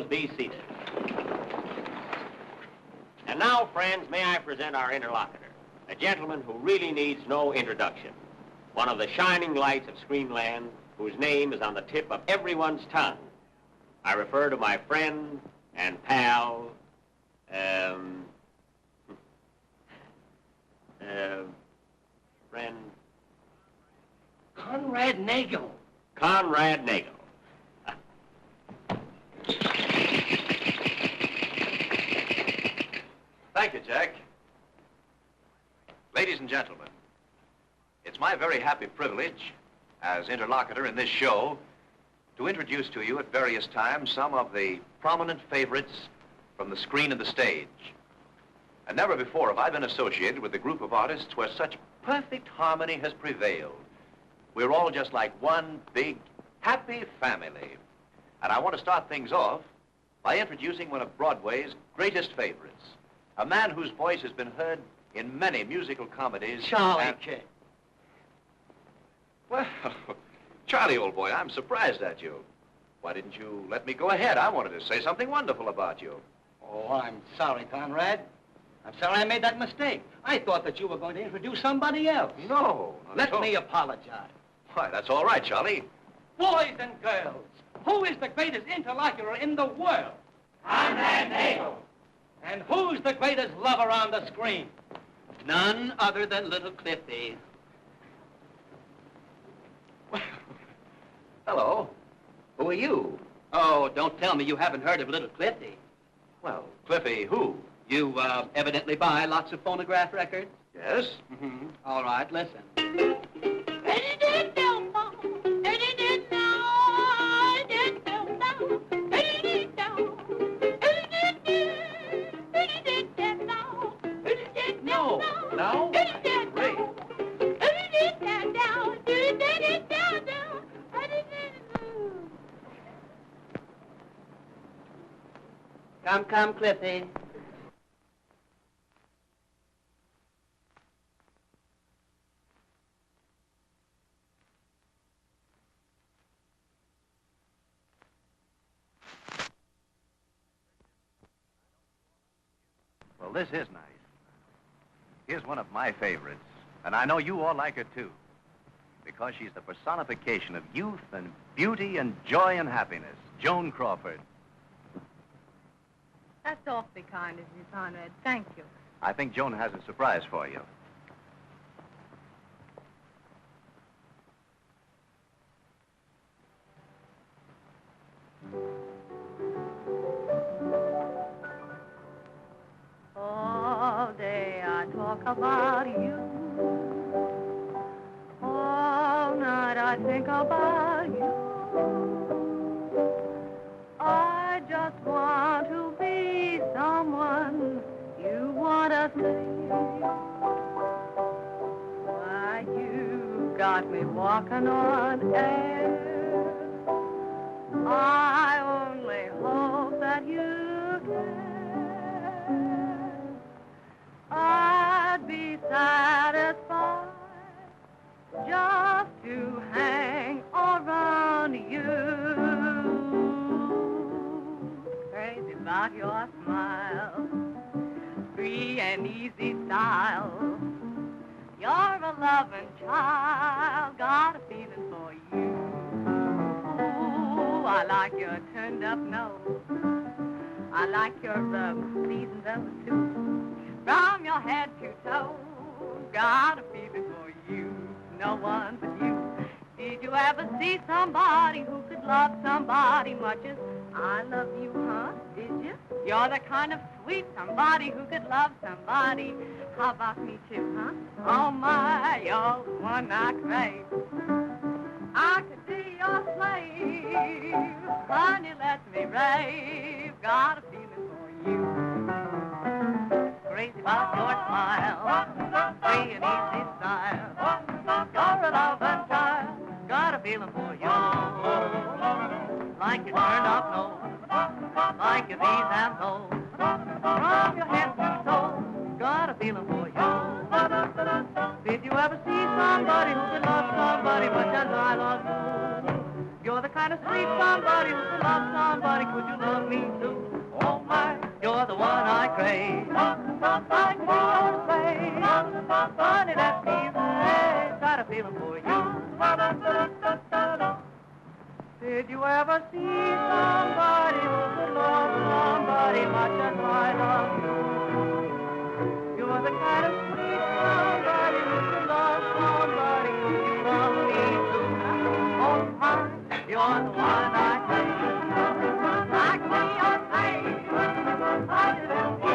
Be seated. And now, friends, may I present our interlocutor, a gentleman who really needs no introduction, one of the shining lights of Screenland, whose name is on the tip of everyone's tongue. I refer to my friend and pal, friend... Conrad Nagel. Conrad Nagel. Thank you, Jack. Ladies and gentlemen, it's my very happy privilege as interlocutor in this show to introduce to you at various times some of the prominent favorites from the screen and the stage. And never before have I been associated with a group of artists where such perfect harmony has prevailed. We're all just like one big, happy family. And I want to start things off by introducing one of Broadway's greatest favorites, a man whose voice has been heard in many musical comedies. Charlie King. Well, Charlie, old boy, I'm surprised at you. Why didn't you let me go ahead? I wanted to say something wonderful about you. Oh, I'm sorry, Conrad. I'm sorry I made that mistake. I thought that you were going to introduce somebody else. No, not at all. Let me apologize. Why, that's all right, Charlie. Boys and girls, who is the greatest interlocutor in the world? Conrad Nagel. And who's the greatest lover on the screen? None other than little Cliffy. Hello. Who are you? Oh, don't tell me you haven't heard of little Cliffy. Well, Cliffy, who? You evidently buy lots of phonograph records? Yes? Mm-hmm. All right, listen. No. No? Great. Come, Cliffy. Well, this is nice. Here's one of my favorites, and I know you all like her, too, because she's the personification of youth and beauty and joy and happiness. Joan Crawford. That's awfully kind of you, Conrad. Thank you. I think Joan has a surprise for you. All day I talk about you. All night I think about you. I just want to be someone you want to see. Why, you got me walking on air. I only hope that you care. I'd be satisfied just to hang around you. Crazy about your smile, free and easy style. You're a loving child, got a feeling for you. Ooh, I like your turned up nose. I like your seasoned velvet suit. From your head to toe, got a feeling for you. No one but you. Did you ever see somebody who could love somebody much as I love you, huh? Did you? You're the kind of sweet somebody who could love somebody. How about me too, huh? Oh my, you're the one I crave. I could be your slave. Honey, let me rave. Got a feeling for you. Crazy about your smile, free and easy style. You're a loving child, got a feeling for you. Like your turned up nose, like your V's and O's. From your head to toe, got a feeling for you. Did you ever see somebody who could love somebody much as I love you? You're the kind of sweet somebody who could love somebody. Could you love me too? Oh my, you're the one I crave. I can be your slave. Honey, let me rave. Got a feeling for you. Did you ever see somebody who could love somebody much as I love you? You're the kind of sweet somebody who could love somebody. Could you love me too? Oh my, you're the one I crave. I can be your slave. Honey, let me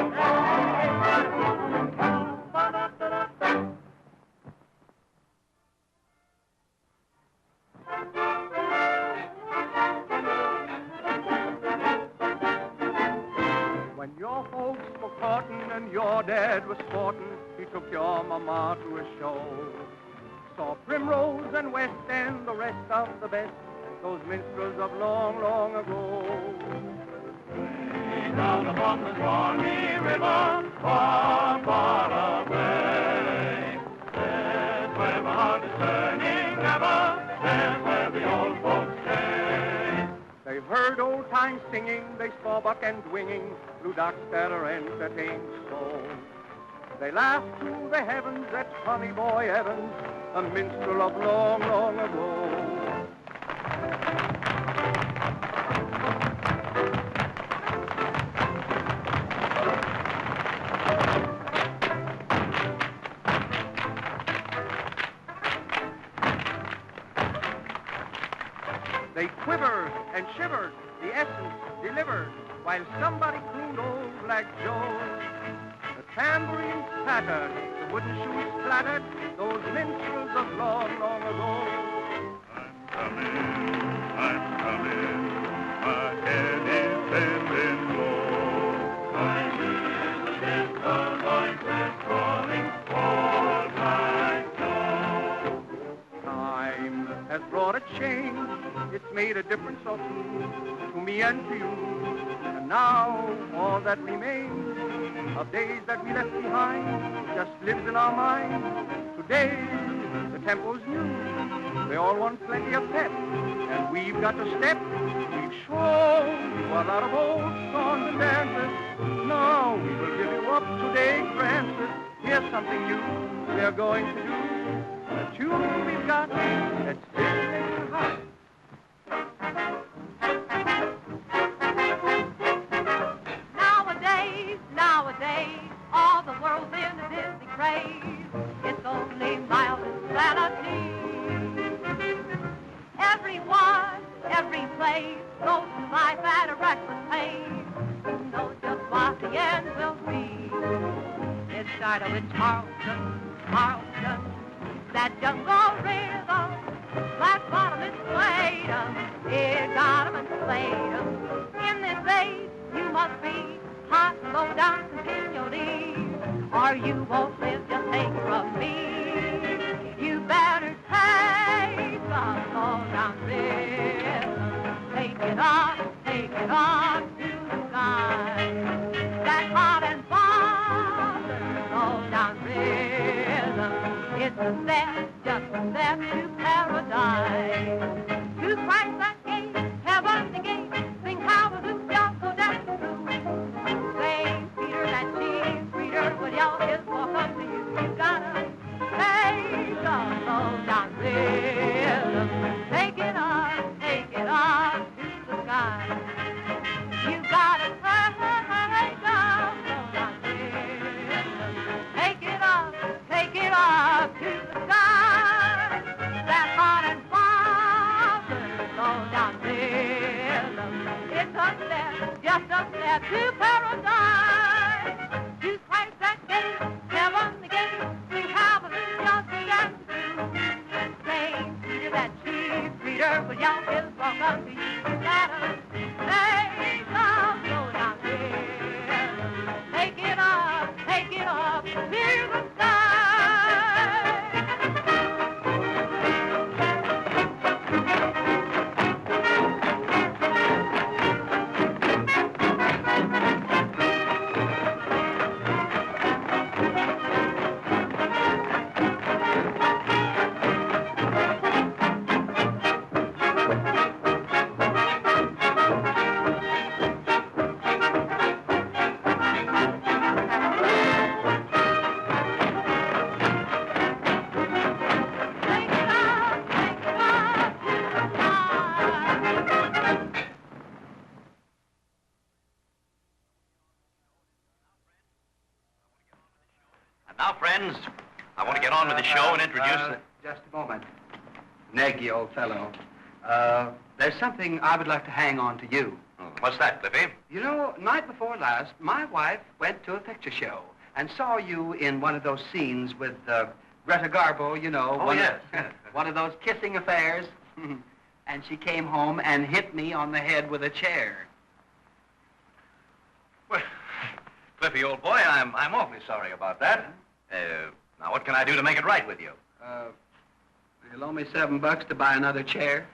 When your folks were courting and your dad was sporting, he took your mama to a show. Saw Primrose and West End, the rest of the best, those minstrels of long, long ago. Way down upon the Swanee River, far, far away, there's where my heart is turning ever, there's where the old folks stay. They heard old time singing, they saw buck and winging, blue ducks that are entertained so. They laughed to the heavens at Honey Boy Evans, a minstrel of long, long ago. They quivered and shivered, the essence delivered, while somebody crooned old Black Joe. The tambourines pattered, the wooden shoes splattered, those minstrels of long, long ago. I'm coming, my head is bending low. I hear the distant voices calling for my snow. Time has brought a change, it's made a difference or two to me and to you. And now all that remains of days that we left behind just lives in our minds. Today the tempo's new, they all want plenty of pep, and we've got to step. We've shown you a lot of old songs and dances. Now we will give you up today, Francis. Here's something new we're going to do. A tune we've got that's big hot. Nowadays, all the world's in a Disney craze. It's only mild insanity. Everyone, every place, goes through life at a reckless pace. Who knows just what the end will be? It started with Charleston, that jungle rhythm. Black bottom and played 'em, it got 'em and slayed 'em. In this age, you must be hot, low down continually, or you won't live, just take it from me. You better take some low down rhythm. Take it up to the sky. That hot and bothered low down rhythm. It's a step, just a step to paradise. To Christ that gate, heaven the gate, sing hallelujah, go down the room. St. Peter, that cheese breeder, would yell his welcome to you. You gotta take a low down rhythm. Take it up to the sky. You gotta take a low down rhythm. Take it up to the sky. That hot and bothered low down rhythm. It's a step, just a step to paradise. To Christ that gate, heaven the gate, sing hallelujah, sing and through. St. Peter, that cheese breeder, will yell his welcome to you. You gotta take a low down rhythm. Take it up to the sky. Now, friends, I want to get on with the show and introduce Just a moment. Nagy, old fellow. There's something I would like to hang on to you. What's that, Cliffy? You know, night before last, my wife went to a picture show and saw you in one of those scenes with Greta Garbo, you know. Oh, yes. One of those kissing affairs. And she came home and hit me on the head with a chair. Well, Cliffy, old boy, I'm awfully sorry about that. Now, what can I do to make it right with you? You'll owe me $7 to buy another chair.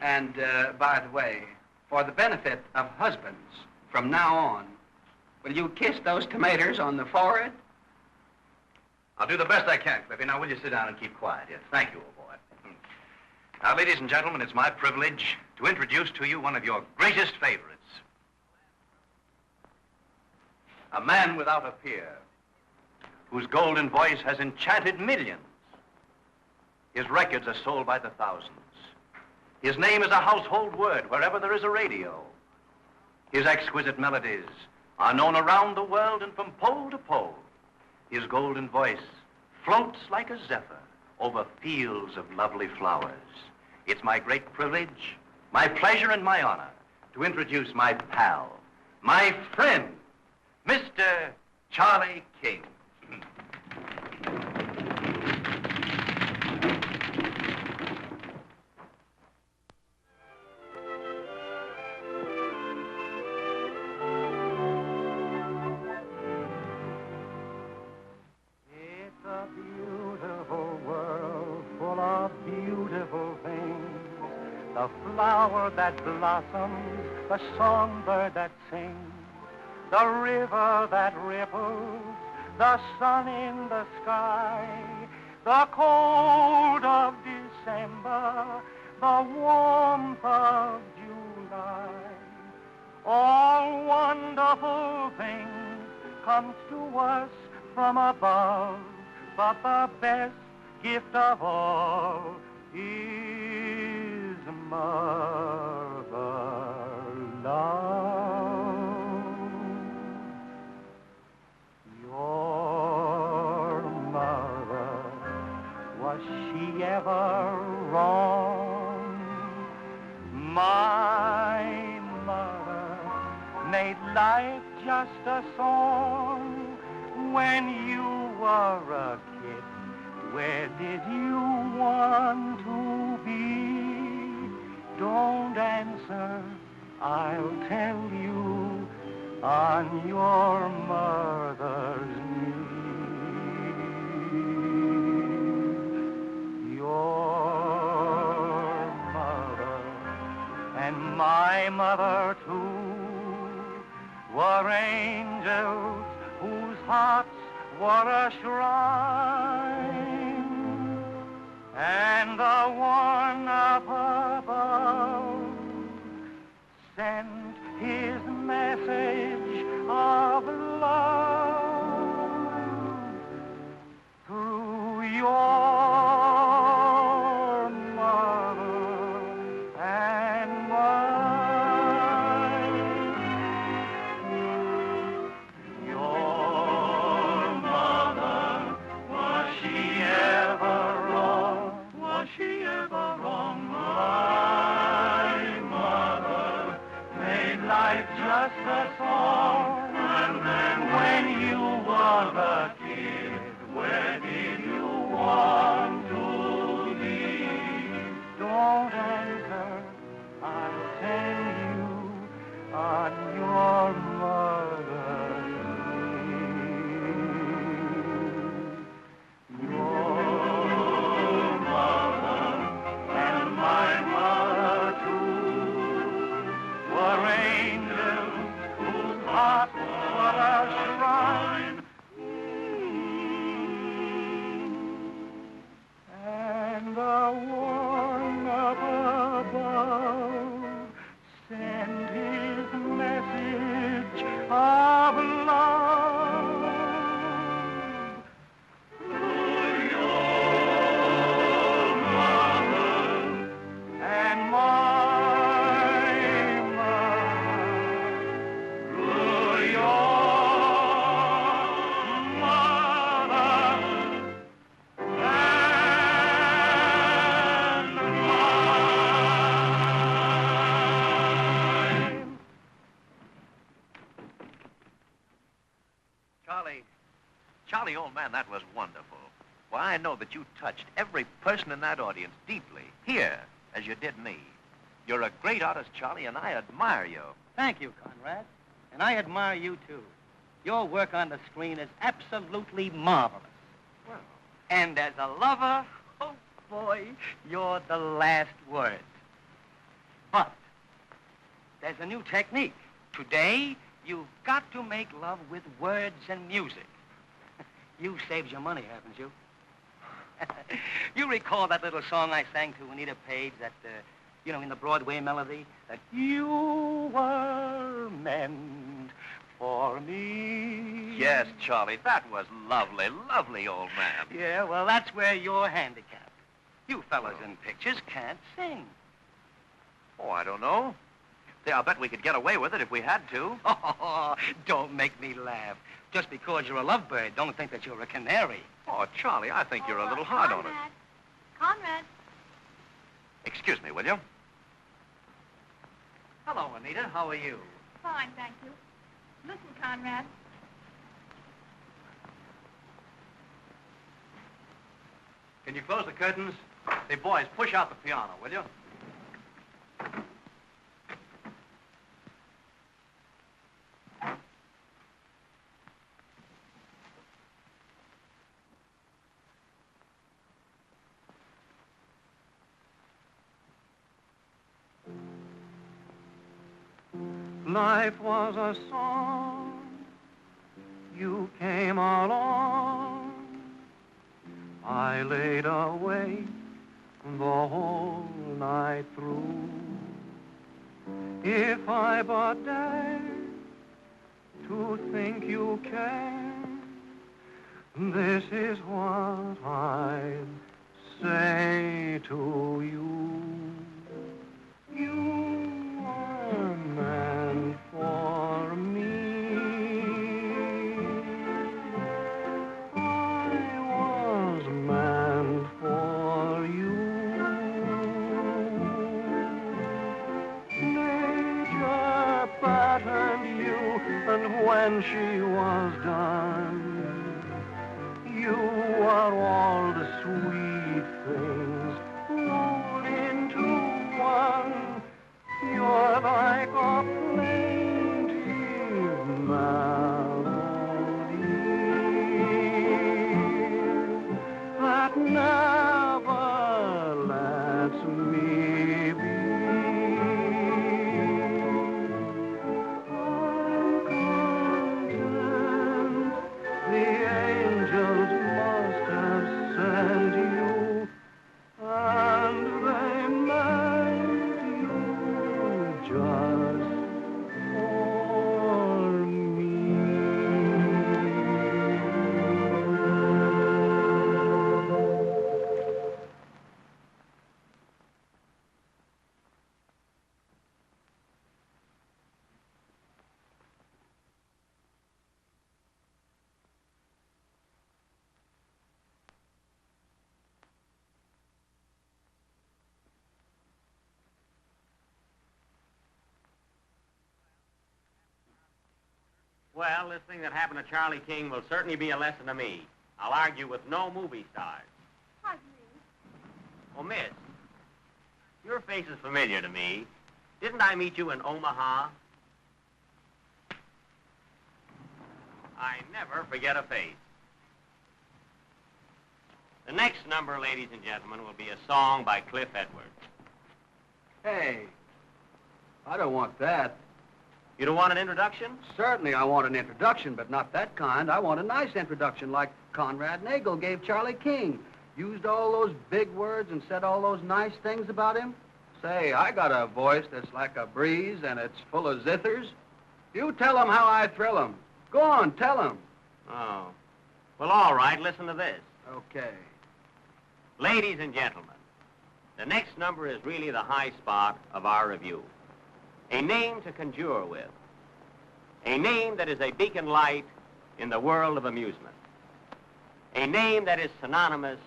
And, by the way, for the benefit of husbands, from now on, will you kiss those tomatoes on the forehead? I'll do the best I can, Cliffy. Now, will you sit down and keep quiet? Yes, thank you, old boy. Now, ladies and gentlemen, it's my privilege to introduce to you one of your greatest favorites. A man without a peer, whose golden voice has enchanted millions. His records are sold by the thousands. His name is a household word wherever there is a radio. His exquisite melodies are known around the world and from pole to pole. His golden voice floats like a zephyr over fields of lovely flowers. It's my great privilege, my pleasure, and my honor to introduce my pal, my friend, Mr. Charlie King. The flower that blossoms, the songbird that sings, the river that ripples, the sun in the sky, the cold of December, the warmth of July. All wonderful things come to us from above, but the best gift of all is mother love. Your mother, was she ever wrong? My mother made life just a song. When you were a kid, where did you want to be? Don't answer, I'll tell you on your mother's knee. Your mother and my mother too were angels whose hearts were a shrine, and the one up above sent his message of love through your mother and mine. Your mother, was she ever wrong? Was she ever wrong? My mother made life just a song. And then when you were a kid, where did you want to be? Don't answer, I'll tell you on your mother's knee. Your mother and my mother too were angels whose hearts were a shrine, and the one up above sent his message of love through your mother and my mother, through your mother and mine. Charlie, old man, that was wonderful. Why, I know that you touched every person in that audience deeply, here, as you did me. You're a great artist, Charlie, and I admire you. Thank you, Conrad. And I admire you, too. Your work on the screen is absolutely marvelous. Well, And as a lover, oh, boy, you're the last word. But there's a new technique. Today, you've got to make love with words and music. You saved your money, haven't you? You recall that little song I sang to Anita Page, that You know, in the Broadway melody, that you were meant for me. Yes, Charlie, that was lovely, lovely, old man. Yeah, well, that's where you're handicapped. You fellas in pictures can't sing. Oh, I don't know. I'll bet we could get away with it if we had to. Oh, don't make me laugh. Just because you're a lovebird, don't think that you're a canary. Oh, Charlie, I think you're a little hard on it. Conrad. Excuse me, will you? Hello, Anita. How are you? Fine, thank you. Listen, Conrad. Can you close the curtains? Hey, boys, push out the piano, will you? Life was a song, you came along, I laid awake the whole night through. If I but dare to think you care, this is what I'd say to you. You are meant for me. I was meant for you. Nature patterned you, and when she was done, you are all the sweet things rolled into one. You're like a plaintive melody that never lets me be. I'm content the angels must have sent you, and they meant you just for me. Well, this thing that happened to Charlie King will certainly be a lesson to me. I'll argue with no movie stars. Pardon me. Oh, miss, your face is familiar to me. Didn't I meet you in Omaha? I never forget a face. The next number, ladies and gentlemen, will be a song by Cliff Edwards. Hey, I don't want that. You don't want an introduction? Certainly I want an introduction, but not that kind. I want a nice introduction like Conrad Nagel gave Charlie King. Used all those big words and said all those nice things about him. Say, I got a voice that's like a breeze and it's full of zithers. You tell him how I thrill him. Go on, tell him. Oh. Well, all right, listen to this. Okay. Ladies and gentlemen, the next number is really the high spot of our review. A name to conjure with. A name that is a beacon light in the world of amusement. A name that is synonymous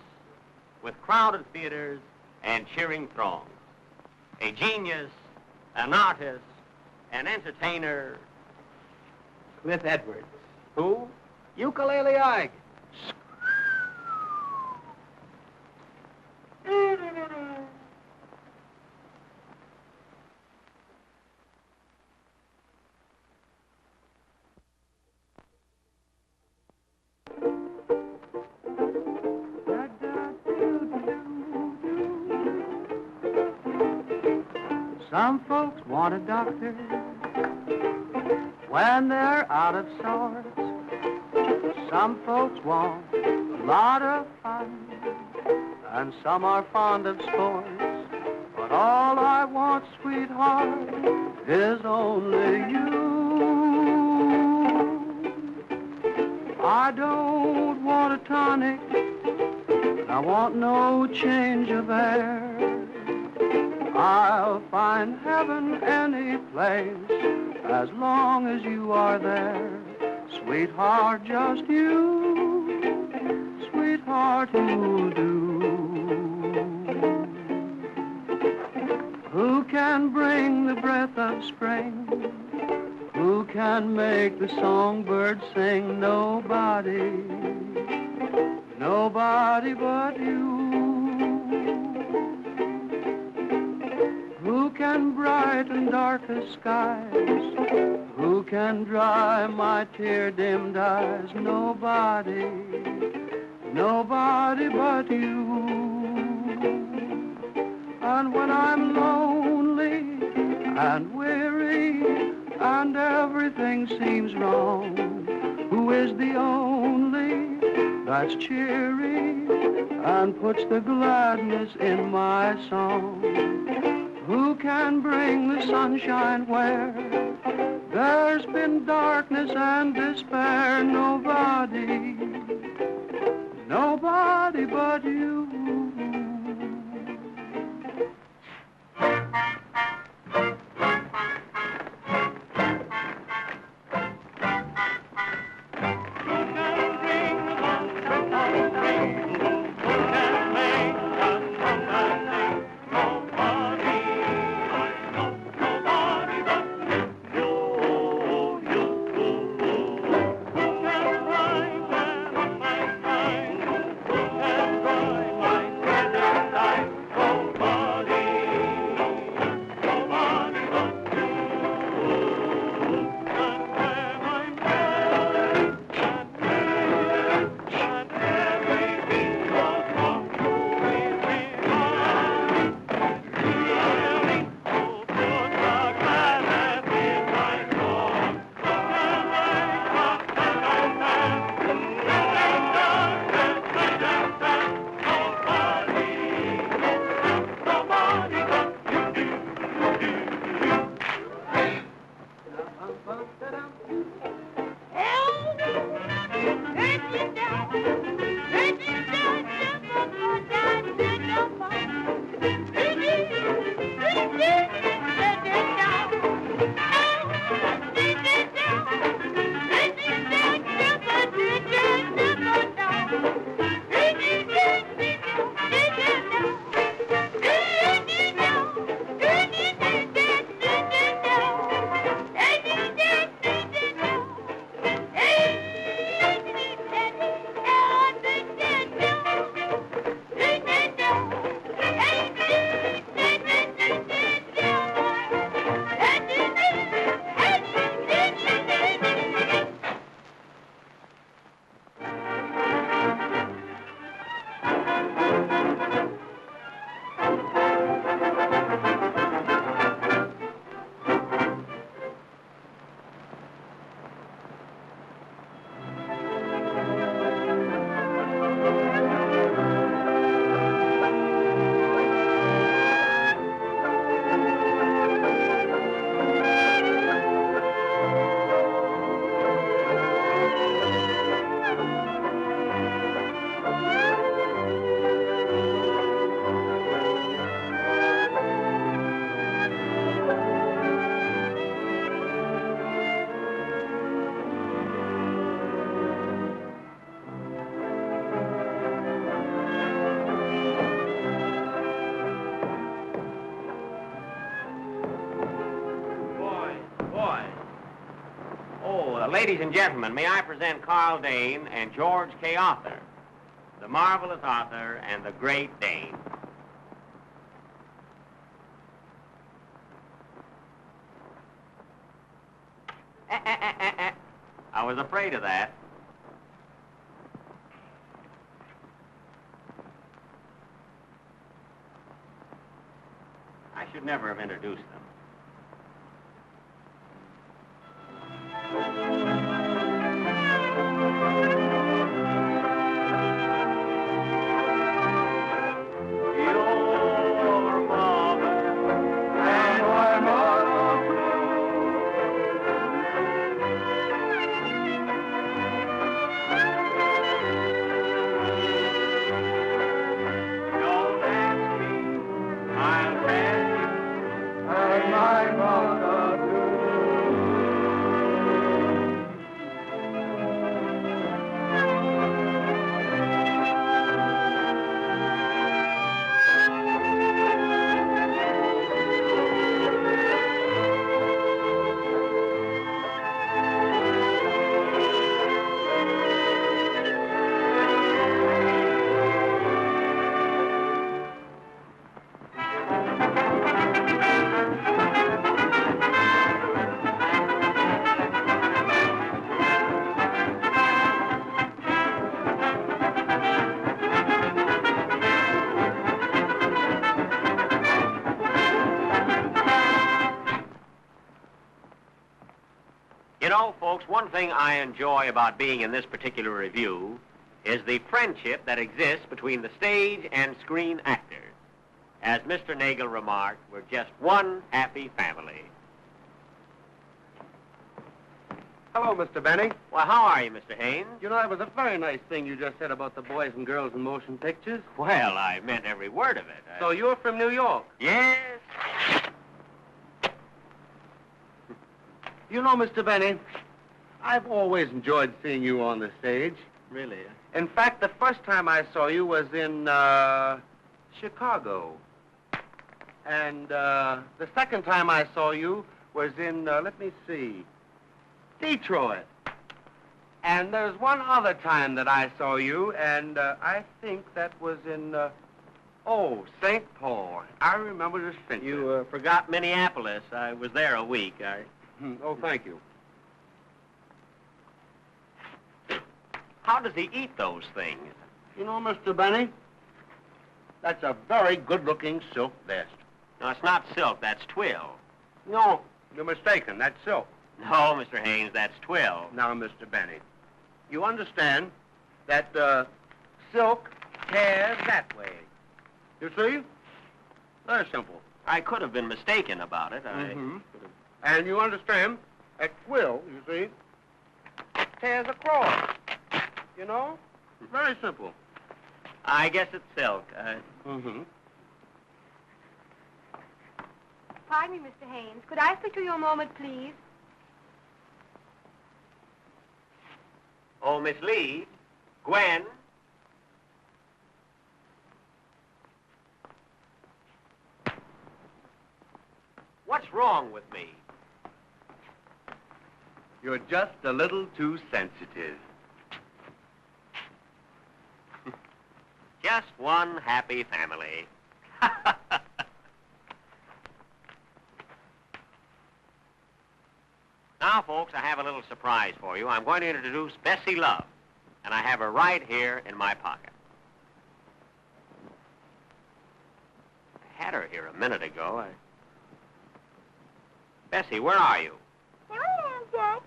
with crowded theaters and cheering throngs. A genius, an artist, an entertainer. Cliff Edwards. Who? Ukulele Ike. Some folks want a doctor when they're out of sorts. Some folks want a lot of fun, and some are fond of sports. But But all I want, sweetheart, is only you. I don't want a tonic, I want no change of air. I'll find heaven any place as long as you are there. Sweetheart, just you, sweetheart, who'll do. Who can bring the breath of spring? Who can make the songbird sing? Nobody, nobody but you. Who can brighten darkest skies? Who can dry my tear-dimmed eyes? Nobody, nobody but you. And when I'm lonely and weary and everything seems wrong, who is the only that's cheery and puts the gladness in my song? Who can bring the sunshine where there's been darkness and despair? Nobody, nobody but you. Ladies and gentlemen, may I present Carl Dane and George K. Arthur, the marvelous Arthur and the great Dane. I was afraid of that. I should never have introduced them. Your mother You know, folks, one thing I enjoy about being in this particular review is the friendship that exists between the stage and screen actors. As Mr. Nagel remarked, we're just one happy family. Hello, Mr. Benny. Well, how are you, Mr. Haynes? You know, that was a very nice thing you just said about the boys and girls in motion pictures. Well, I meant every word of it. So you're from New York? Yes. You know, Mr. Benny, I've always enjoyed seeing you on the stage. Really? In fact, the first time I saw you was in, Chicago. And, the second time I saw you was in, let me see, Detroit. And there's one other time that I saw you, and, I think that was in, St. Paul. I remember distinctly. You forgot Minneapolis. I was there a week. Oh, thank you. How does he eat those things? You know, Mr. Benny, that's a very good-looking silk vest. No, it's not silk. That's twill. No, you're mistaken. That's silk. No, Mr. Haynes, that's twill. Now, Mr. Benny, you understand that silk tears that way. You see? Very simple. I could have been mistaken about it. And you understand that twill, you see, tears across. You know? Very simple. I guess it's silk. Pardon me, Mr. Haynes. Could I speak to you a moment, please? Oh, Miss Lee. Gwen. What's wrong with me? You're just a little too sensitive. Just one happy family. Now, folks, I have a little surprise for you. I'm going to introduce Bessie Love, and I have her right here in my pocket. I had her here a minute ago. Bessie, where are you? Here I am, Jack.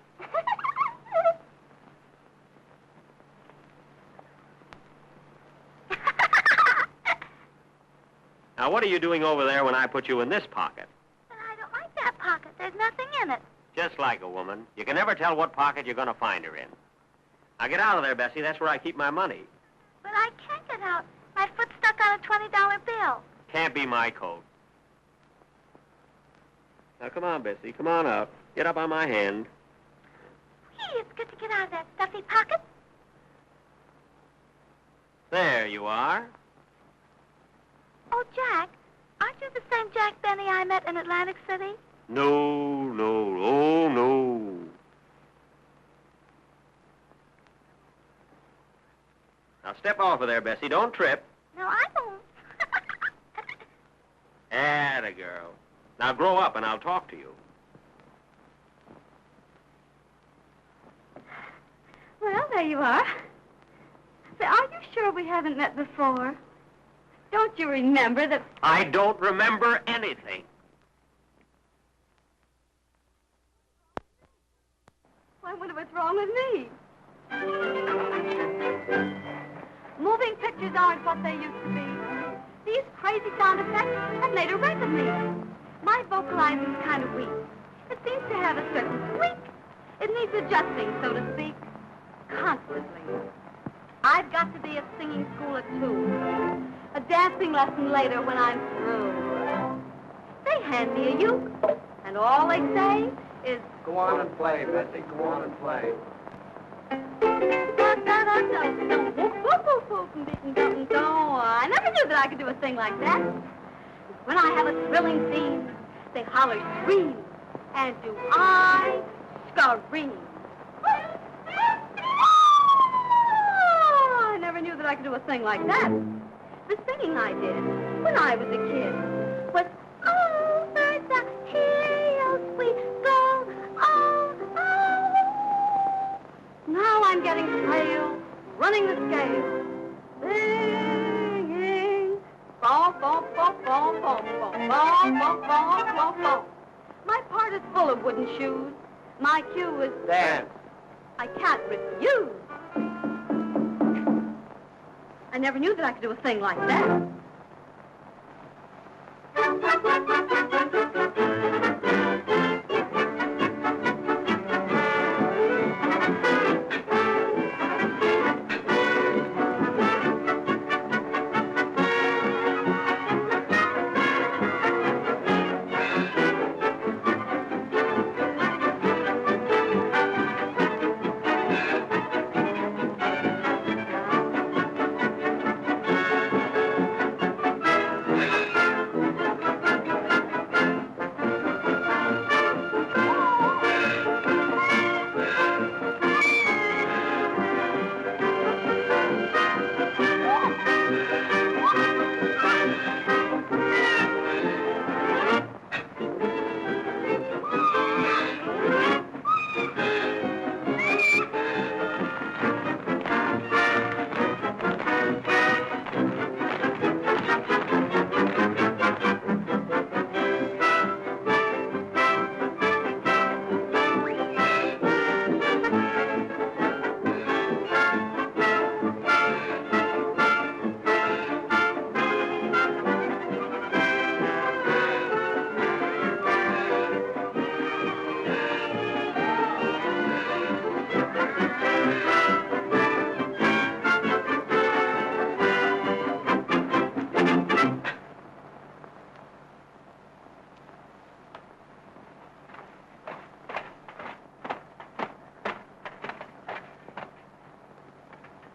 Now, what are you doing over there when I put you in this pocket? And I don't like that pocket. There's nothing in it. Just like a woman. You can never tell what pocket you're going to find her in. Now, get out of there, Bessie. That's where I keep my money. But I can't get out. My foot's stuck on a $20 bill. Can't be my coat. Now, come on, Bessie. Come on up. Get up on my hand. Gee, it's good to get out of that stuffy pocket. There you are. Oh, Jack, aren't you the same Jack Benny I met in Atlantic City? No, no, oh, no. Now, step off of there, Bessie. Don't trip. No, I won't. Atta girl. Now, grow up, and I'll talk to you. Well, there you are. Say, are you sure we haven't met before? Don't you remember that... I don't remember anything. I wonder what's wrong with me. Moving pictures aren't what they used to be. These crazy sound effects have made a wreck of me. My vocalizing's kind of weak. It seems to have a certain squeak. It needs adjusting, so to speak, constantly. I've got to be at singing school at 2. A dancing lesson later when I'm through. They hand me a uke, and all they say is... Go on and play, Bessie. Go on and play. I never knew that I could do a thing like that. When I have a thrilling scene, they holler, scream, and do I scream. I never knew that I could do a thing like that. The singing I did when I was a kid was over the hills we go, oh, oh. Now I'm getting frail, running the scale, singing, bom, bom, bom, bom, bom, bom, bom, bom, bom, bom, bom. My part is full of wooden shoes. My cue is... Dance. I can't refuse. I never knew that I could do a thing like that.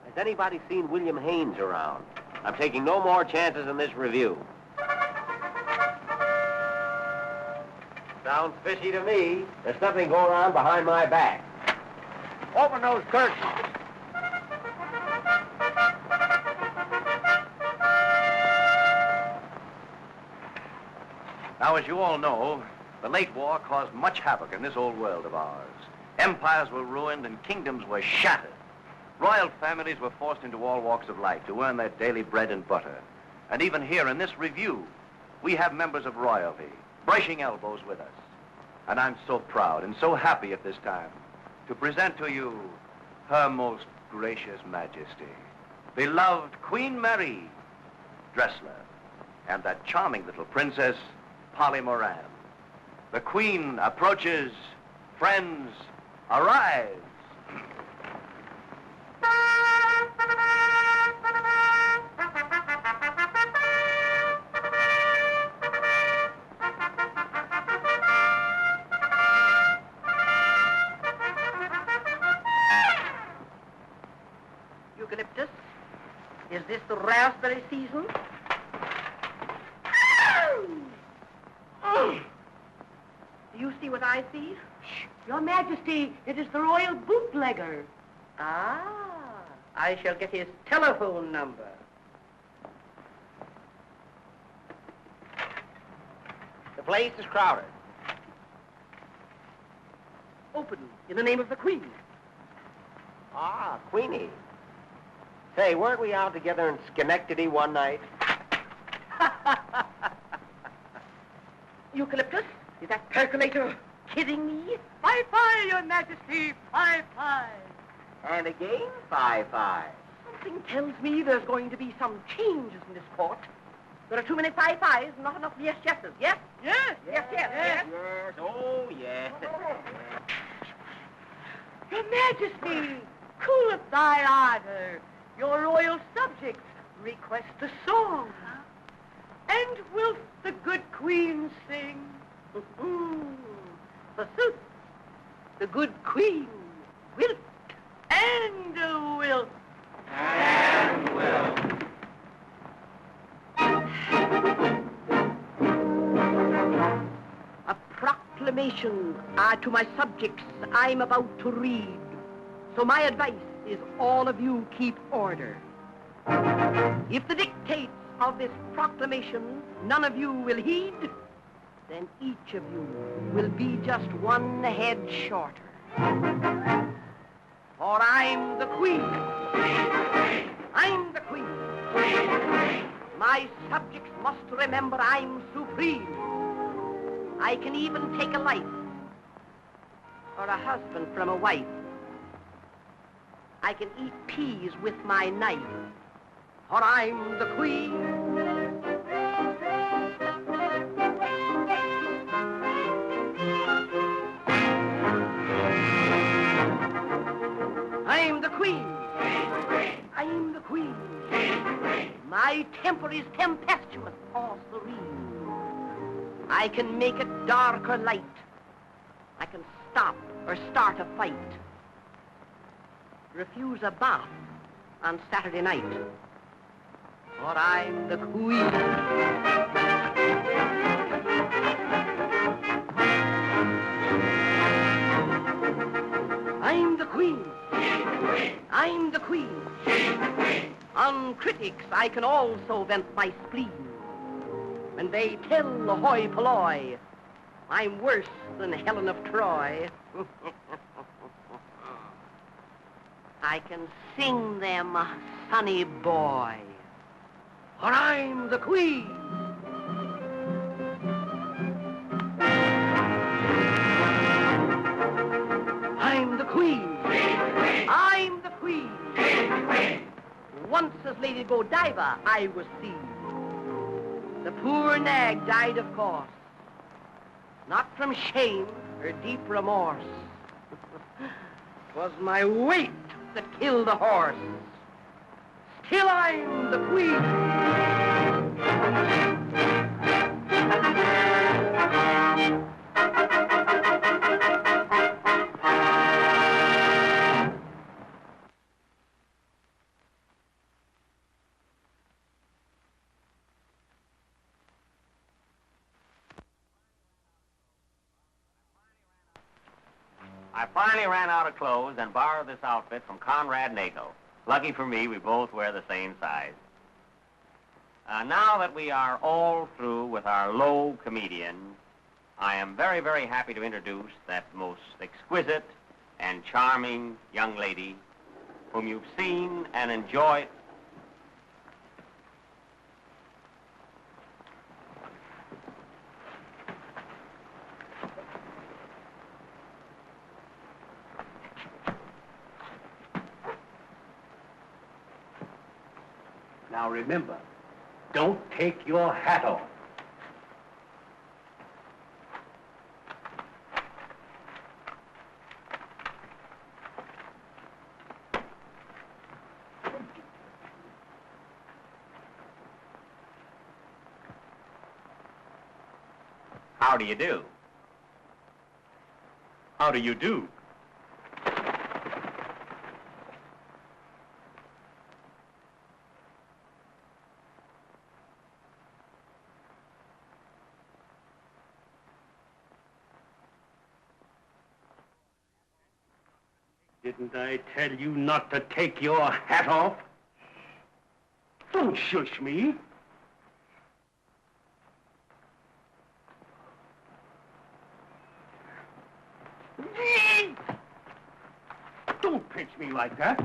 Has anybody seen William Haynes around? I'm taking no more chances in this review. Sounds fishy to me. There's something going on behind my back. Open those curtains. Now, as you all know, the late war caused much havoc in this old world of ours. Empires were ruined and kingdoms were shattered. Royal families were forced into all walks of life to earn their daily bread and butter. And even here in this review, we have members of royalty brushing elbows with us. And I'm so proud and so happy at this time to present to you Her Most Gracious Majesty, beloved Queen Mary, Dressler, and that charming little princess, Polly Moran. The Queen approaches. Friends, arise. Eucalyptus, is this the raspberry season? Do you see what I see? Your Majesty, it is the royal bootlegger. Ah, I shall get his telephone number. The place is crowded. Open in the name of the Queen. Ah, Queenie. Say, weren't we out together in Schenectady one night? Eucalyptus, is that percolator kidding me? Fie, Your Majesty, fie. And again, 5-5. Something tells me there's going to be some changes in this court. There are too many fie-fies, not enough yes-yeses. Yes? Yes. Yes, oh, yes. Your Majesty, cooleth thy ardor. Your royal subjects request a song. And wilt the good queen sing? Forsooth, the good queen wilt and wilt. And will. A proclamation to my subjects I'm about to read. So my advice is all of you keep order. If the dictates of this proclamation none of you will heed, then each of you will be just one head shorter. For I'm the queen. I'm the queen. My subjects must remember I'm supreme. I can even take a life. or a husband from a wife. I can eat peas with my knife, for I'm the queen. I'm the queen. I'm the queen. My temper is tempestuous or serene. I can make it dark or light. I can stop or start a fight. Refuse a bath on Saturday night. For I'm the queen. I'm the queen. I'm the queen. On critics, I can also vent my spleen. When they tell the hoi polloi, I'm worse than Helen of Troy. I can sing them, sonny boy, for I'm the queen. I'm the queen. I'm the queen. Once as Lady Godiva I was seen. The poor nag died, of course, not from shame or deep remorse. 'Twas my weight that killed the horse. Still I'm the queen. I finally ran out of clothes and borrowed this outfit from Conrad Nagel. Lucky for me, we both wear the same size. Now that we are all through with our low comedian, I am very, very happy to introduce that most exquisite and charming young lady whom you've seen and enjoyed. Now remember, don't take your hat off. How do you do? How do you do? Didn't I tell you not to take your hat off? Don't shush me. Don't pinch me like that.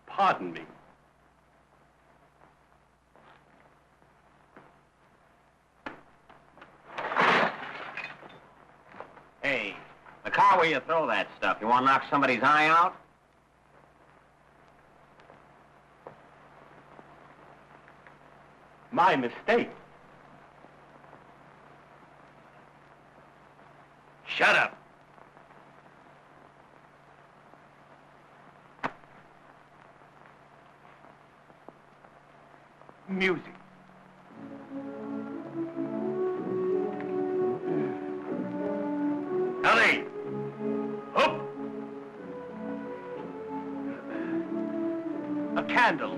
Pardon me. Hey, the car where you throw that stuff, you want to knock somebody's eye out? My mistake. Shut up. Music. Ellie! Up! A candle.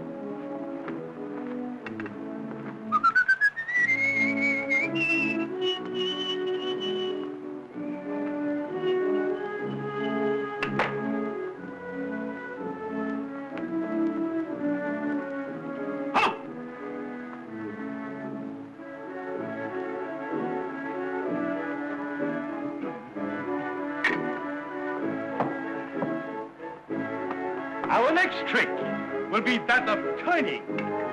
Our next trick will be that of turning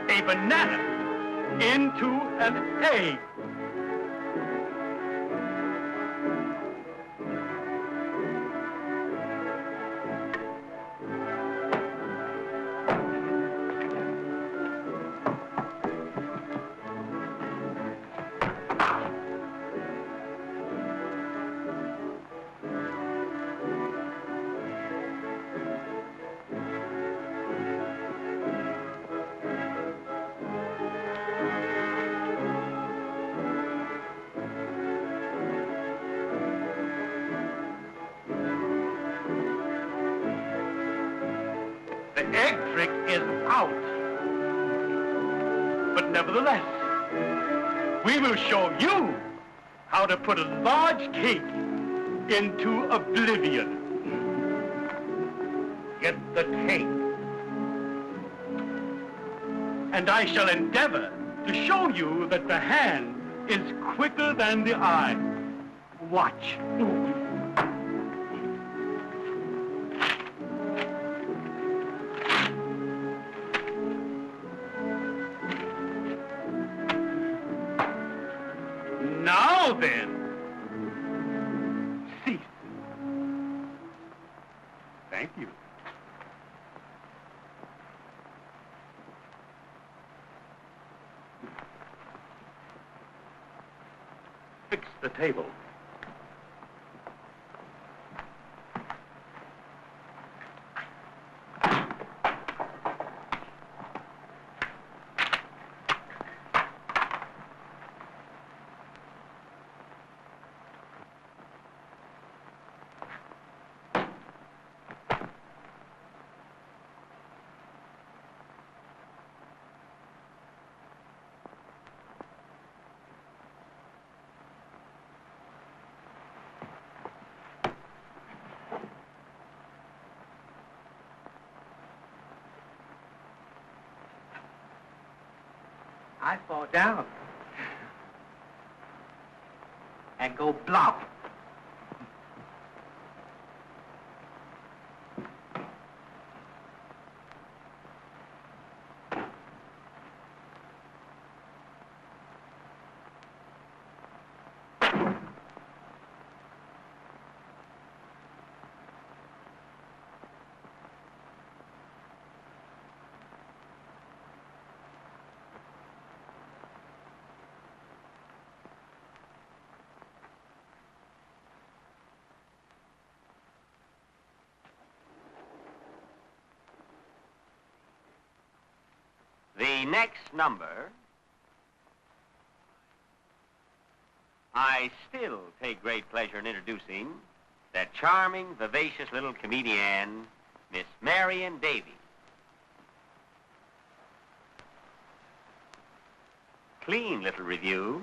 a banana into an egg. The egg trick is out. But nevertheless, we will show you how to put a large cake into oblivion. Get the cake. And I shall endeavor to show you that the hand is quicker than the eye. Watch. Now then, cease. Thank you. Fix the table. I fall down and go blop. The next number, I still take great pleasure in introducing that charming, vivacious little comedian, Miss Marion Davies. Clean little review.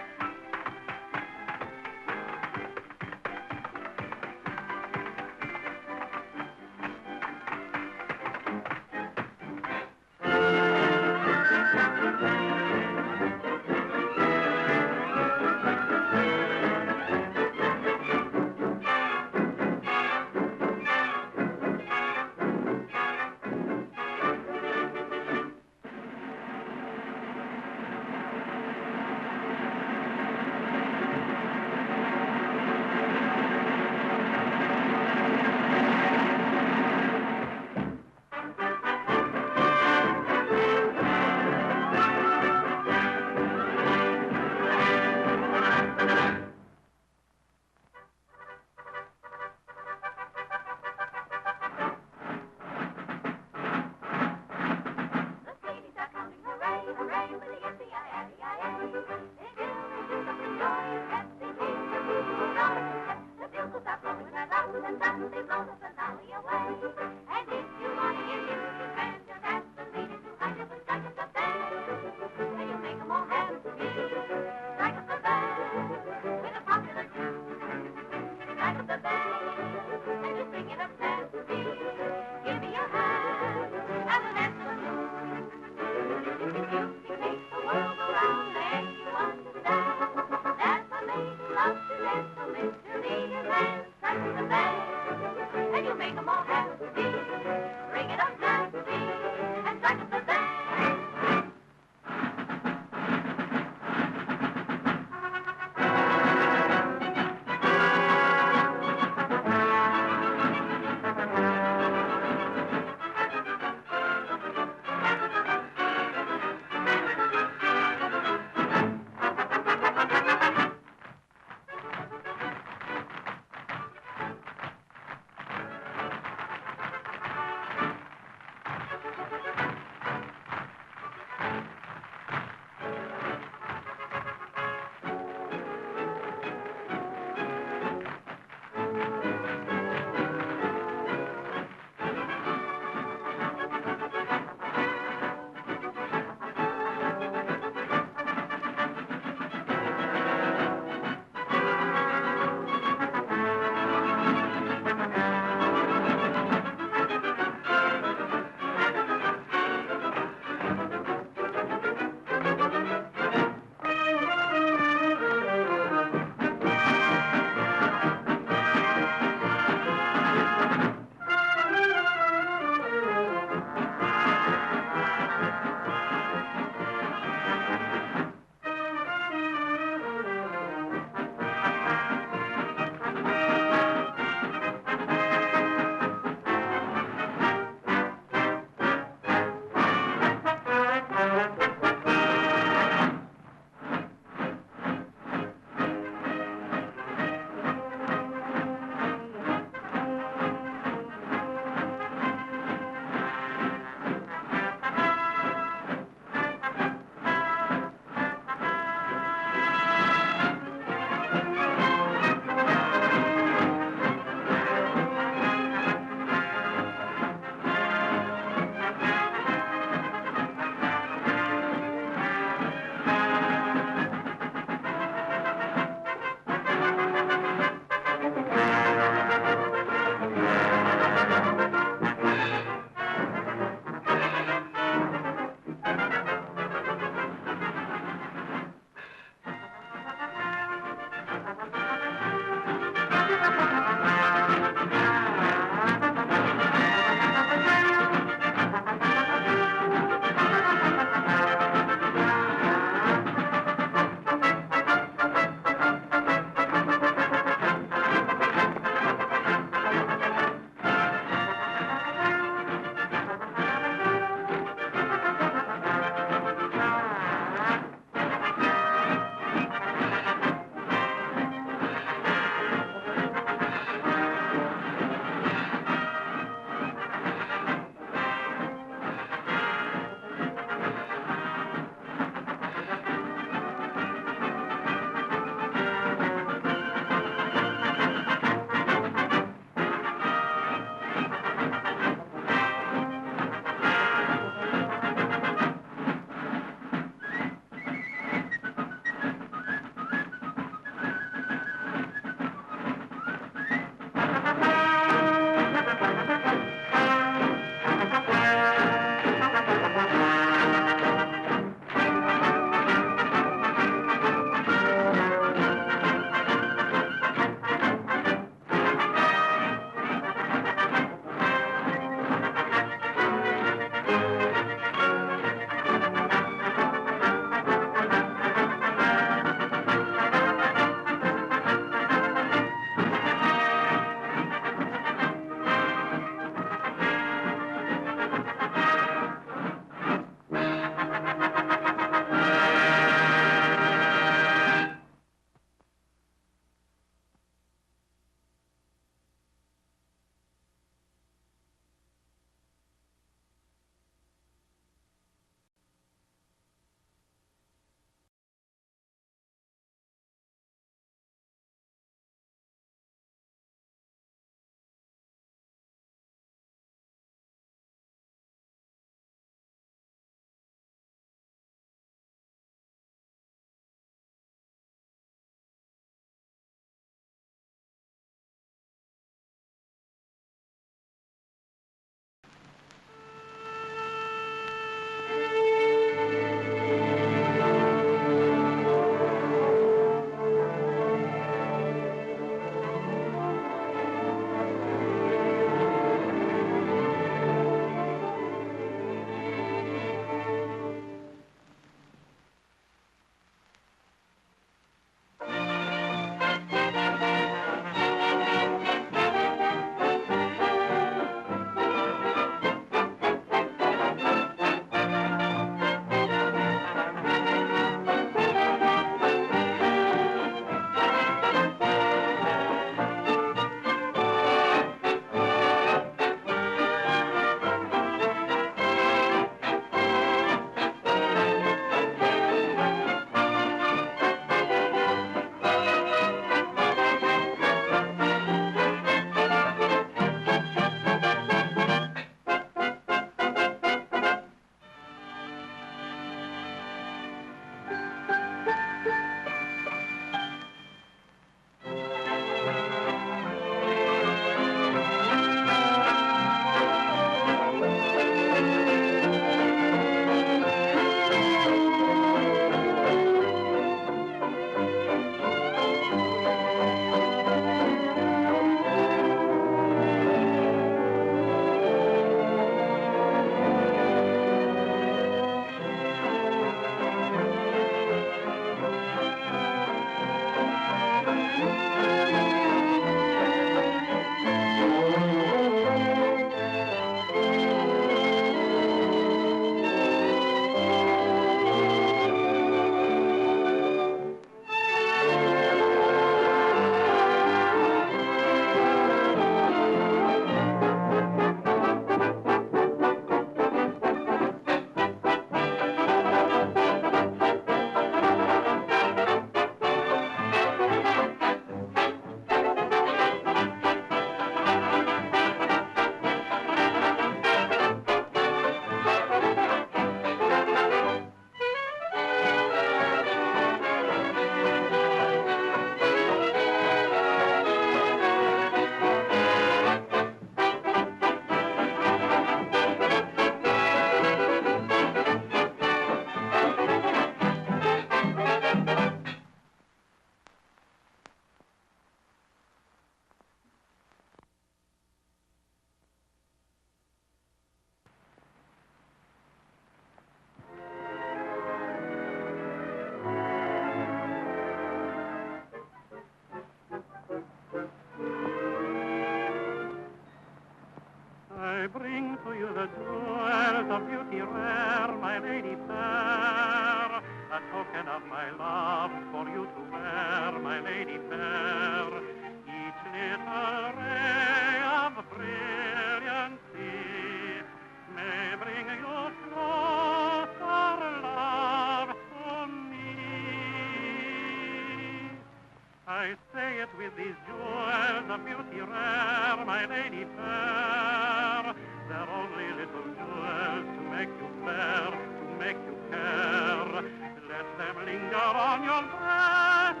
I say it with these jewels of beauty rare, my lady fair. They're only little jewels to make you fair, to make you care. Let them linger on your breast,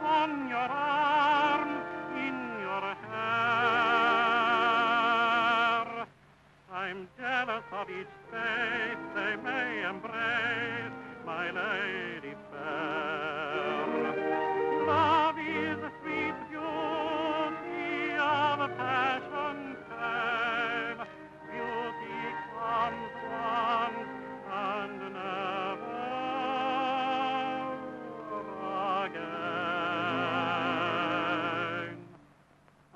on your arm, in your hair. I'm jealous of each space they may embrace, my lady fair. Love is the sweet beauty of a passion tale. Beauty comes once and never again.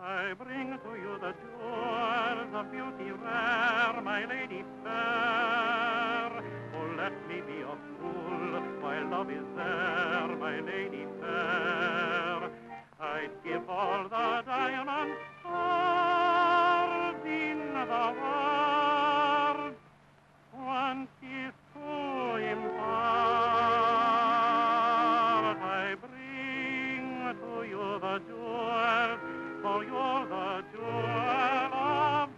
I bring to you the jewels of beauty rare, my lady fair. Oh, let me be a fool while love is there, my lady fair. I'd give all the diamond stars in the world, one kiss to impart. I bring to you the jewels, for you're the jewel of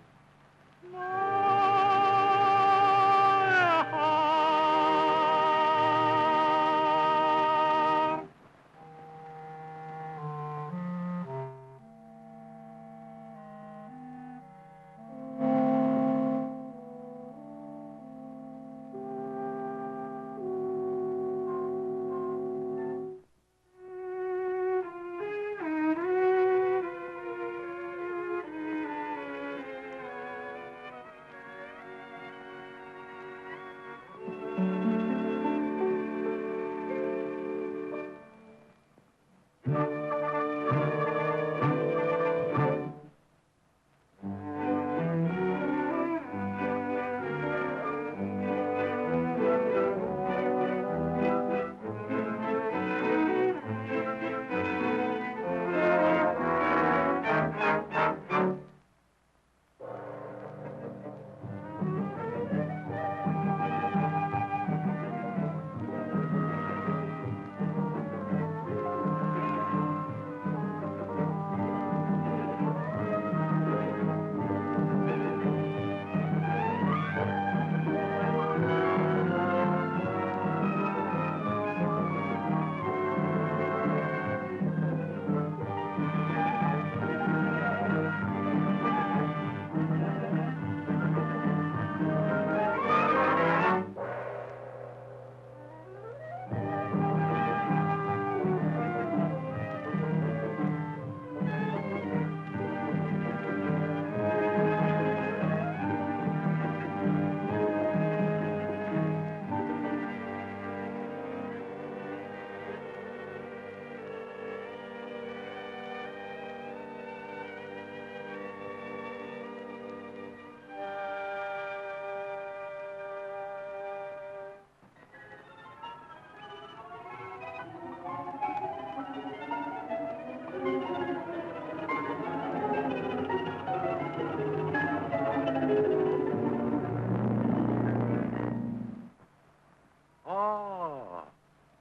my heart.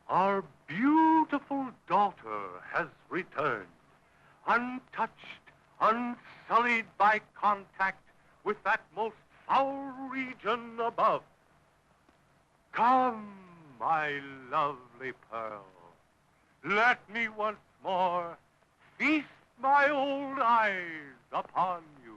Our beautiful daughter has returned, untouched, unsullied by contact with that most foul region above. Come, my lovely pearl, let me once more feast my old eyes upon you.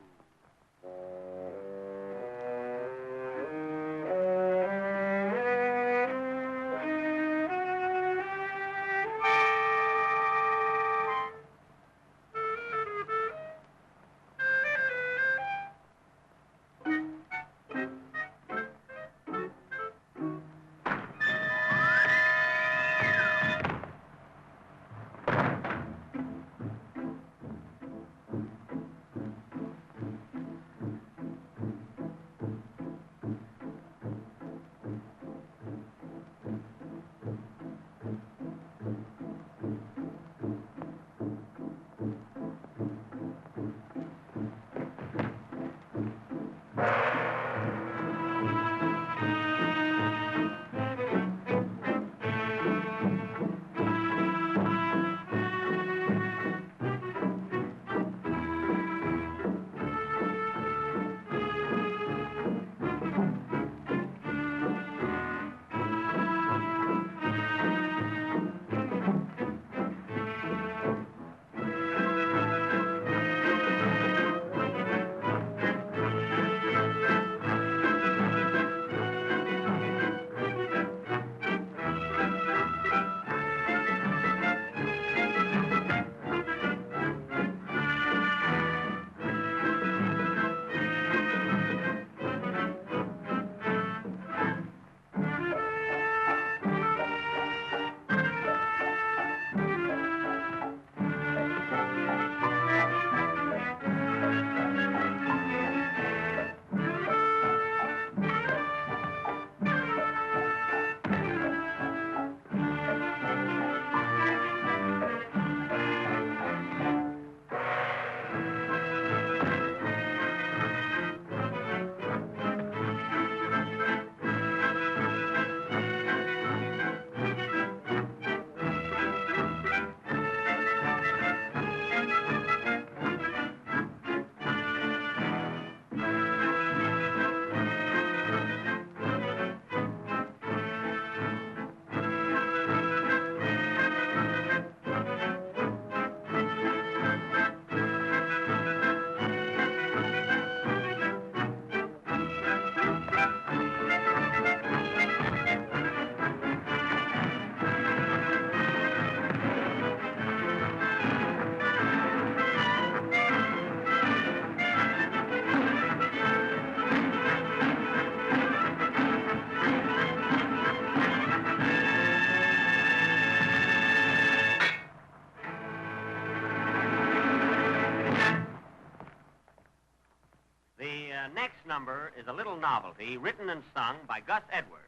number is a little novelty written and sung by Gus Edwards,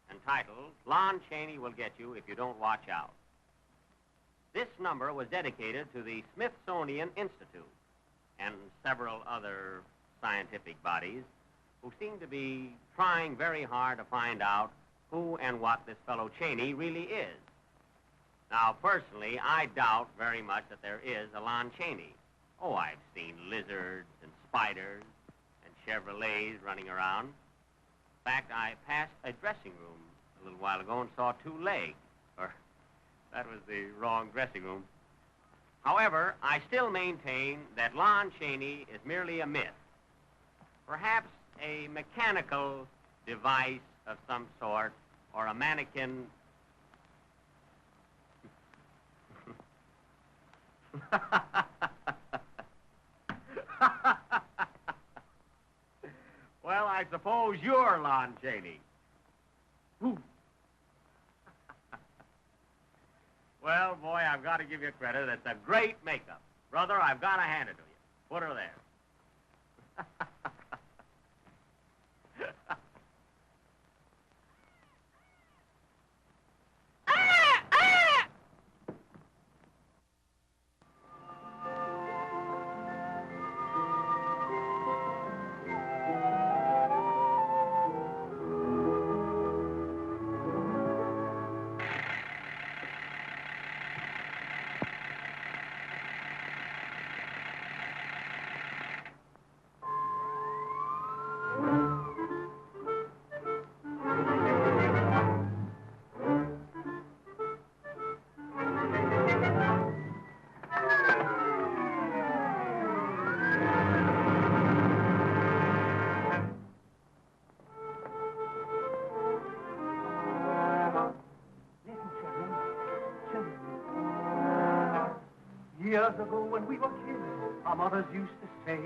entitled Lon Chaney Will Get You If You Don't Watch Out. This number was dedicated to the Smithsonian Institute and several other scientific bodies who seem to be trying very hard to find out who and what this fellow Chaney really is. Now, personally, I doubt very much that there is a Lon Chaney. Oh, I've seen lizards and spiders and Chevrolets running around. In fact, I passed a dressing room a little while ago and saw two legs. Or, that was the wrong dressing room. However, I still maintain that Lon Chaney is merely a myth. Perhaps a mechanical device of some sort, or a mannequin. Well, I suppose you're Lon Chaney. Well, boy, I've got to give you credit. It's a great makeup. Brother, I've got to hand it to you. Put her there. Years ago when we were kids, our mothers used to say,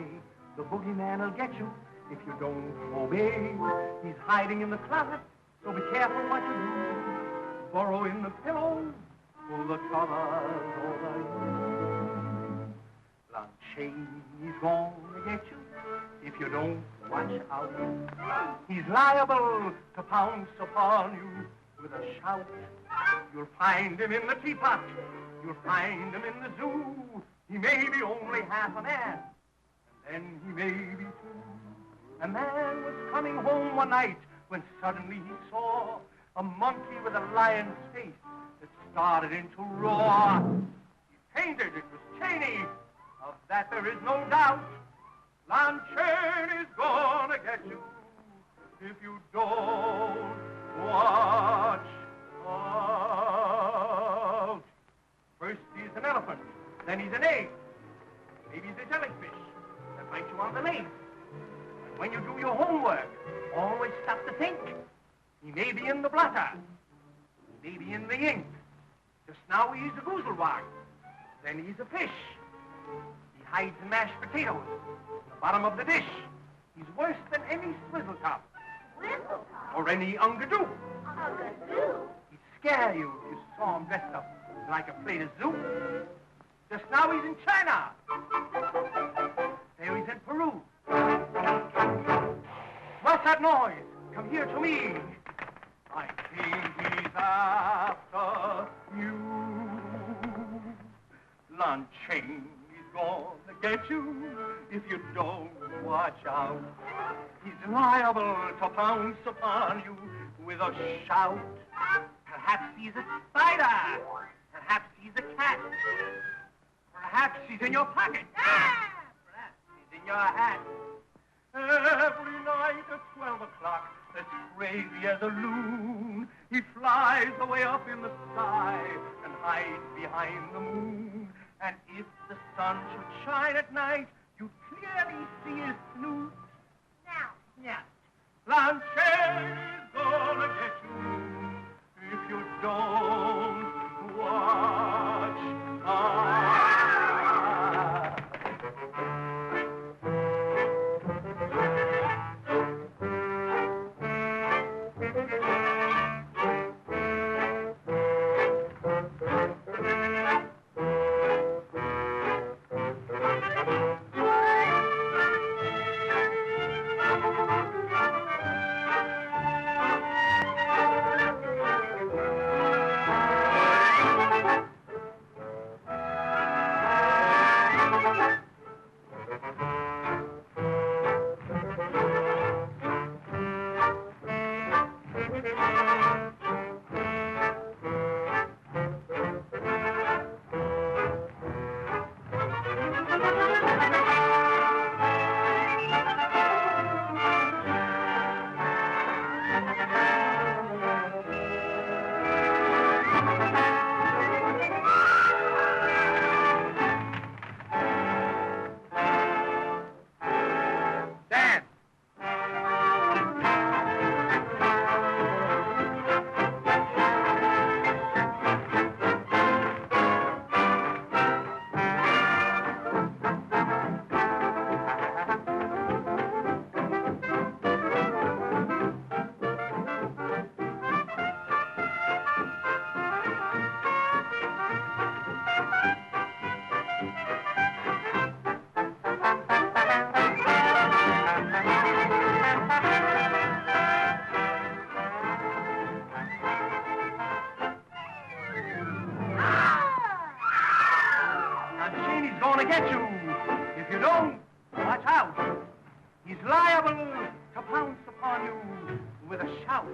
the boogeyman will get you if you don't obey. He's hiding in the closet, so be careful what you do. Burrow in the pillows, pull the covers over you. Lon Chaney's gonna get you if you don't watch out. He's liable to pounce upon you with a shout. You'll find him in the teapot. You'll find him in the zoo. He may be only half a man, and then he may be two. A man was coming home one night when suddenly he saw a monkey with a lion's face that started into roar. He fainted. It was Chaney. Of that there is no doubt. Lon Chaney's gonna get you if you don't watch out. First he's an elephant, then he's an egg. Maybe he's a jellyfish that bites you on the leg. And when you do your homework, always stop to think. He may be in the blotter. He may be in the ink. Just now he's a gooselwag. Then he's a fish. He hides in mashed potatoes in the bottom of the dish. He's worse than any swizzle top. Swizzle top? Or any ungadoo. Ungadoo? He'd scare you if you saw him dressed up like a plate of soup. Just now he's in China. There he's in Peru. What's that noise? Come here to me. I think he's after you. Lon Chaney's gonna get you if you don't watch out. He's liable to pounce upon you with a shout. Perhaps he's a spider. Perhaps he's a cat. Perhaps he's in your pocket. Perhaps he's in your hat. Every night at 12 o'clock, as crazy as a loon, he flies away up in the sky and hides behind the moon. And if the sun should shine at night, you'd clearly see his snoot. Now. Yeah. Lon Chaney's gonna get you if you don't watch out. gonna get you. If you don't, watch out. He's liable to pounce upon you with a shout.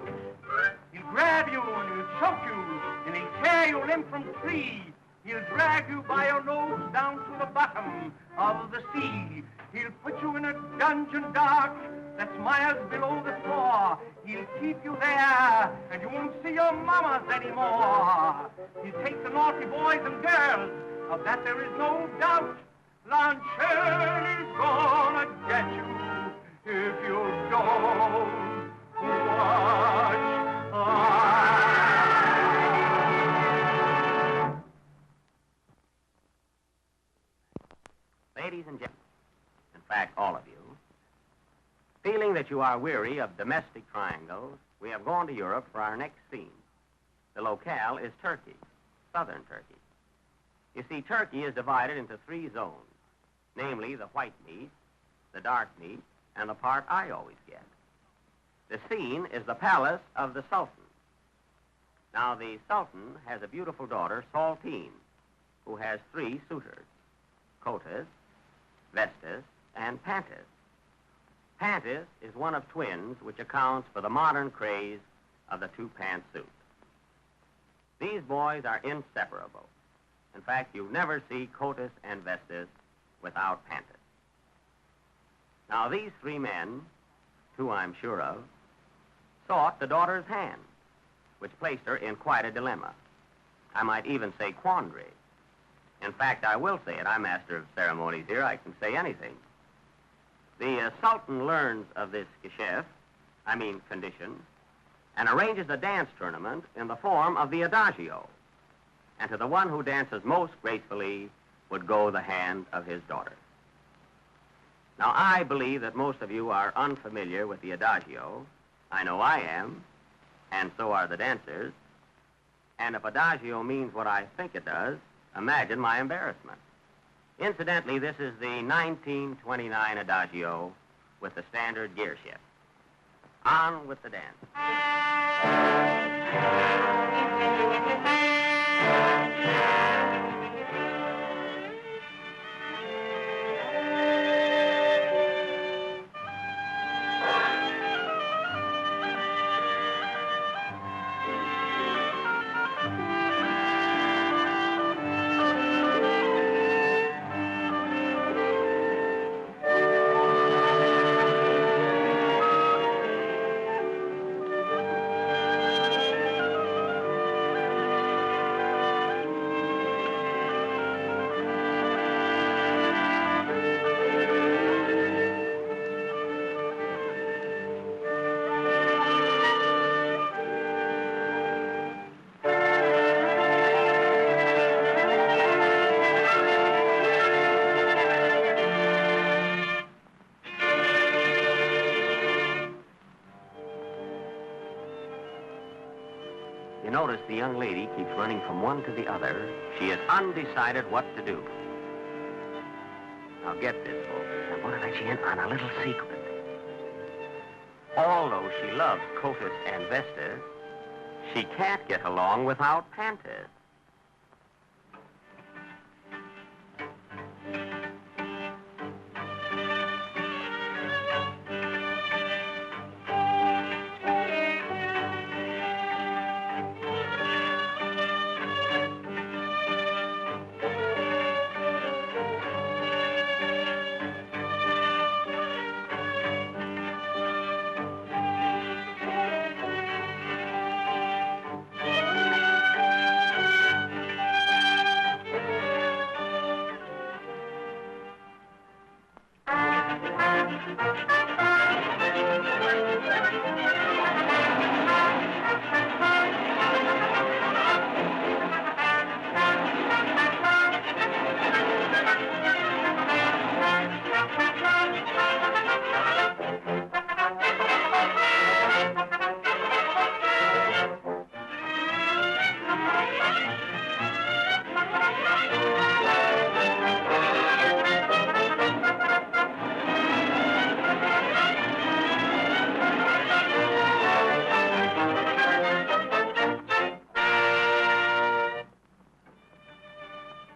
He'll grab you and he'll choke you and he'll tear you limb from tree. He'll drag you by your nose down to the bottom of the sea. He'll put you in a dungeon dark that's miles below the floor. He'll keep you there, and you won't see your mamas anymore. He'll take the naughty boys and girls, of that there is no doubt. Lon Shirley's gonna get you if you don't watch out. Ladies and gentlemen, in fact, all of you, feeling that you are weary of domestic triangles, we have gone to Europe for our next scene. The locale is Turkey, southern Turkey. You see, Turkey is divided into 3 zones, namely the white meat, the dark meat, and the part I always get. The scene is the palace of the Sultan. Now, the Sultan has a beautiful daughter, Saltine, who has 3 suitors, Cotus, Vestas, and Pantis. Pantis is one of twins, which accounts for the modern craze of the 2-pant suit. These boys are inseparable. In fact, you never see Cotus and Vestas without Pantis. Now, these 3 men, 2 I'm sure of, sought the daughter's hand, which placed her in quite a dilemma. I might even say quandary. In fact, I will say it. I'm master of ceremonies here. I can say anything. The Sultan learns of this condition, and arranges a dance tournament in the form of the adagio. And to the one who dances most gracefully would go the hand of his daughter. Now, I believe that most of you are unfamiliar with the adagio. I know I am, and so are the dancers. And if adagio means what I think it does, imagine my embarrassment. Incidentally, this is the 1929 adagio with the standard gear shift. On with the dance. Notice the young lady keeps running from one to the other. She is undecided what to do. Now get this, folks. I'm going to let you in on a little secret. Although she loves Cotus and Vestas, she can't get along without Pantis.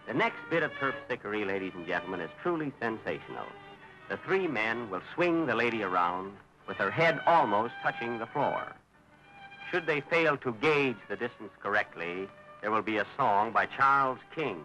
The next bit of terpsichore, ladies and gentlemen, is truly sensational. The three men will swing the lady around with her head almost touching the floor. Should they fail to gauge the distance correctly, there will be a song by Charles King.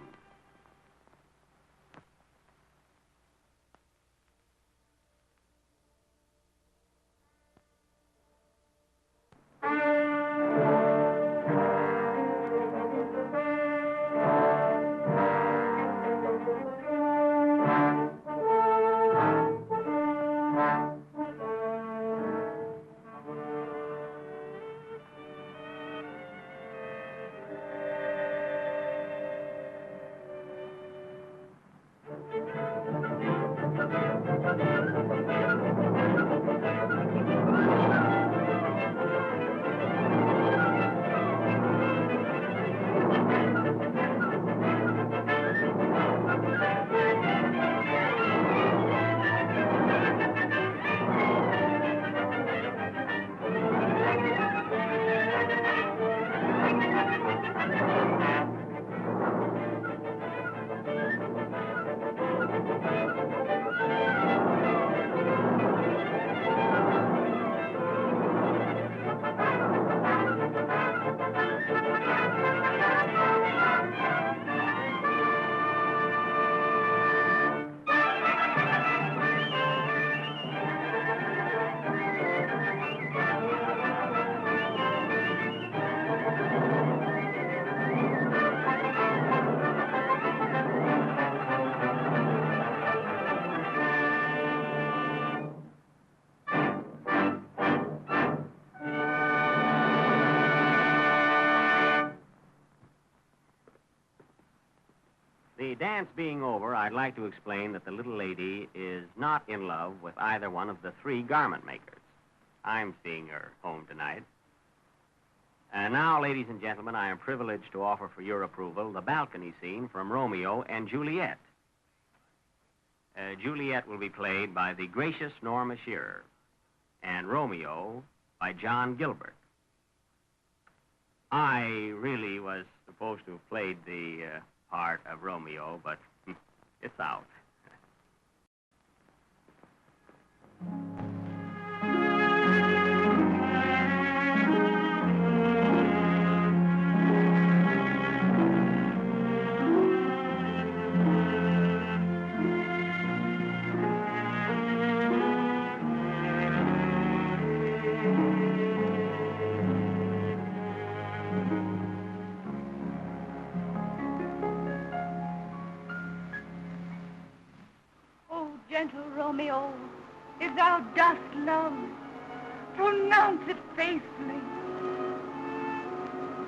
The dance being over, I'd like to explain that the little lady is not in love with either one of the three garment makers. I'm seeing her home tonight. And now, ladies and gentlemen, I am privileged to offer for your approval the balcony scene from Romeo and Juliet. Juliet will be played by the gracious Norma Shearer, and Romeo by John Gilbert. I really was supposed to have played the part of Romeo, but it's out. Gentle Romeo, if thou dost love, pronounce it faithfully.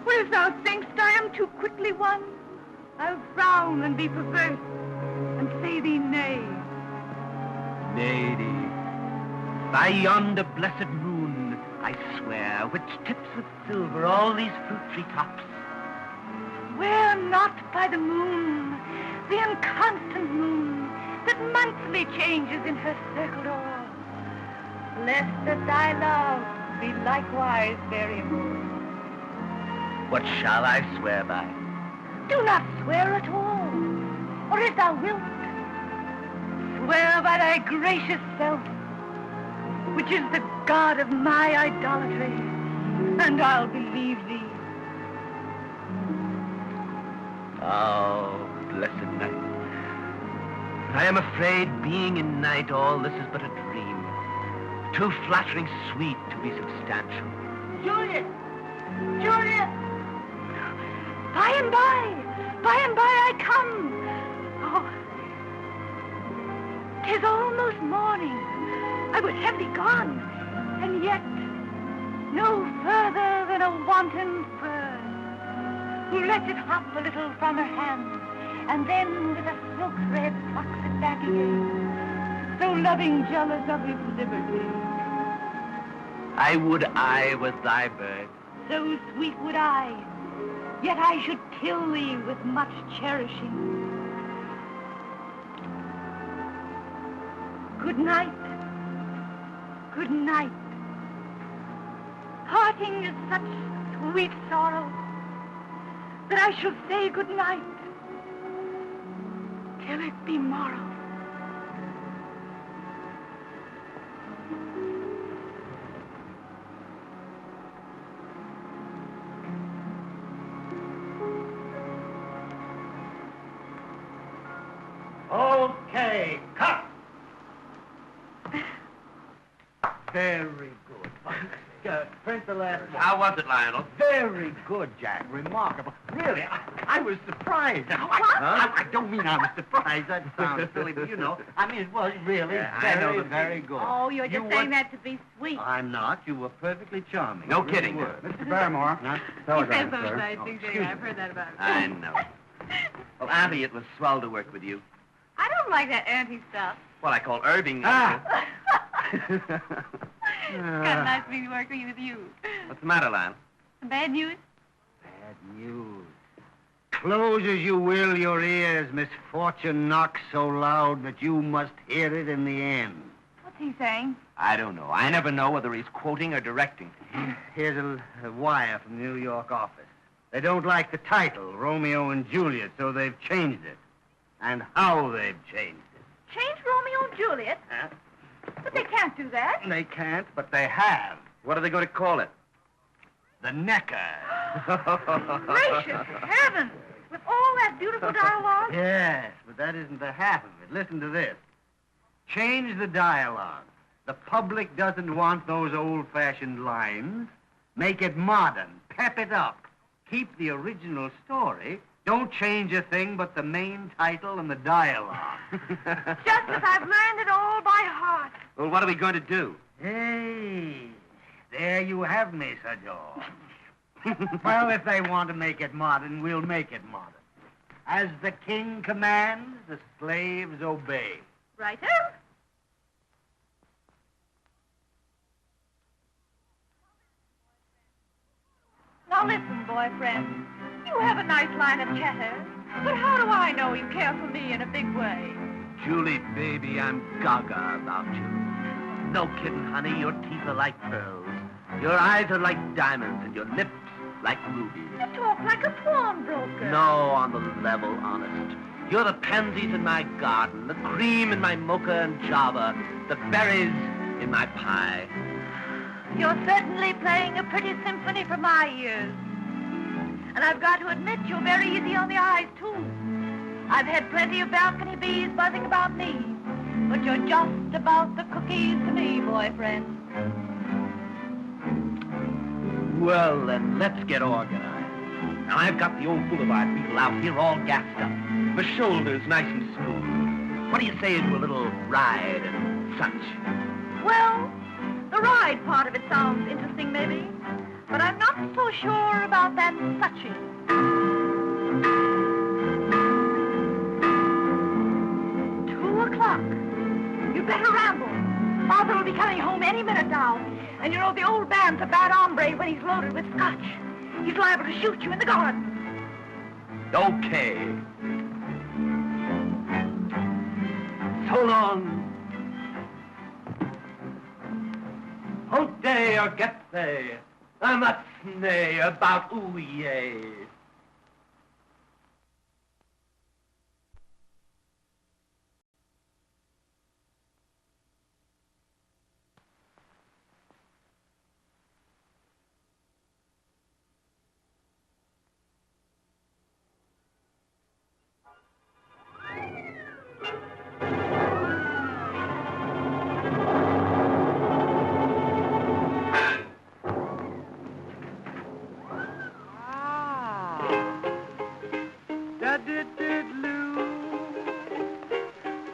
For if thou thinkst I am too quickly won, I'll frown and be perverse, and say thee nay. Lady, by yonder blessed moon, I swear, which tips with silver all these fruit tree tops. Swear not by the moon, the inconstant moon, that monthly changes in her circled o'er, lest that thy love be likewise very moon. What shall I swear by? Do not swear at all, or if thou wilt, swear by thy gracious self, which is the god of my idolatry, and I'll believe thee. Oh, blessed night. I am afraid, being in night, all this is but a dream, too flattering sweet to be substantial. Juliet! Juliet! By and by I come. Oh, 'tis almost morning. I would have thee gone, and yet no further than a wanton bird, who lets it hop a little from her hand, and then with a silk thread plucks it back again, so loving jealous of his liberty. I would I was thy bird. So sweet would I, yet I should kill thee with much cherishing. Good night. Good night. Parting is such sweet sorrow that I shall say good night till it be morrow. Okay, cut. Very good. Print the last one. How was it, Lionel? Very good, Jack. Remarkable. Really, I was surprised. What? I don't mean I was surprised. That sounds silly, but you know. I mean, it was really very good. Oh, you're just saying that to be sweet. I'm not. You were perfectly charming. No You really kidding. were. Mr. Barrymore. Not He says those nice things, I've heard that about him. I know. Well, Auntie, it was swell to work with you. I don't like that auntie stuff. Well, I call Irving. It's kind of nice being working with you. What's the matter, Lionel? Bad news? Bad news. Close as you will your ears, misfortune knocks so loud that you must hear it in the end. What's he saying? I don't know. I never know whether he's quoting or directing. Here's a wire from the New York office. They don't like the title, Romeo and Juliet, so they've changed it. And how they've changed it. Change Romeo and Juliet? Huh? But they can't do that. They can't, but they have. What are they going to call it? The Necker. Gracious heavens! With all that beautiful dialogue? Yes, but that isn't the half of it. Listen to this. Change the dialogue. The public doesn't want those old-fashioned lines. Make it modern. Pep it up. Keep the original story. Don't change a thing but the main title and the dialogue. Just as I've learned it all by heart. Well, what are we going to do? Hey, there you have me, Sir George. Well, if they want to make it modern, we'll make it modern. As the king commands, the slaves obey. Righto? Now listen, boyfriend. You have a nice line of chatter, but how do I know you care for me in a big way? Julie, baby, I'm gaga about you. No kidding, honey. Your teeth are like pearls. Your eyes are like diamonds, and your lips like rubies. You talk like a pawnbroker. No, on the level, honest. You're the pansies in my garden, the cream in my mocha and java, the berries in my pie. You're certainly playing a pretty symphony for my ears. And I've got to admit, you're very easy on the eyes, too. I've had plenty of balcony bees buzzing about me, but you're just about the cookies to me, boyfriend. Well, then, let's get organized. Now, I've got the old boulevard people out here all gassed up. My shoulders nice and smooth. What do you say to a little ride and such? Well, the ride part of it sounds interesting, maybe. But I'm not so sure about that suching. 2 o'clock. You better ramble. Father will be coming home any minute now. And you know the old man's a bad hombre when he's loaded with scotch. He's liable to shoot you in the garden. Okay. So long. Hote day or get they. I'm a snay about ooh yay.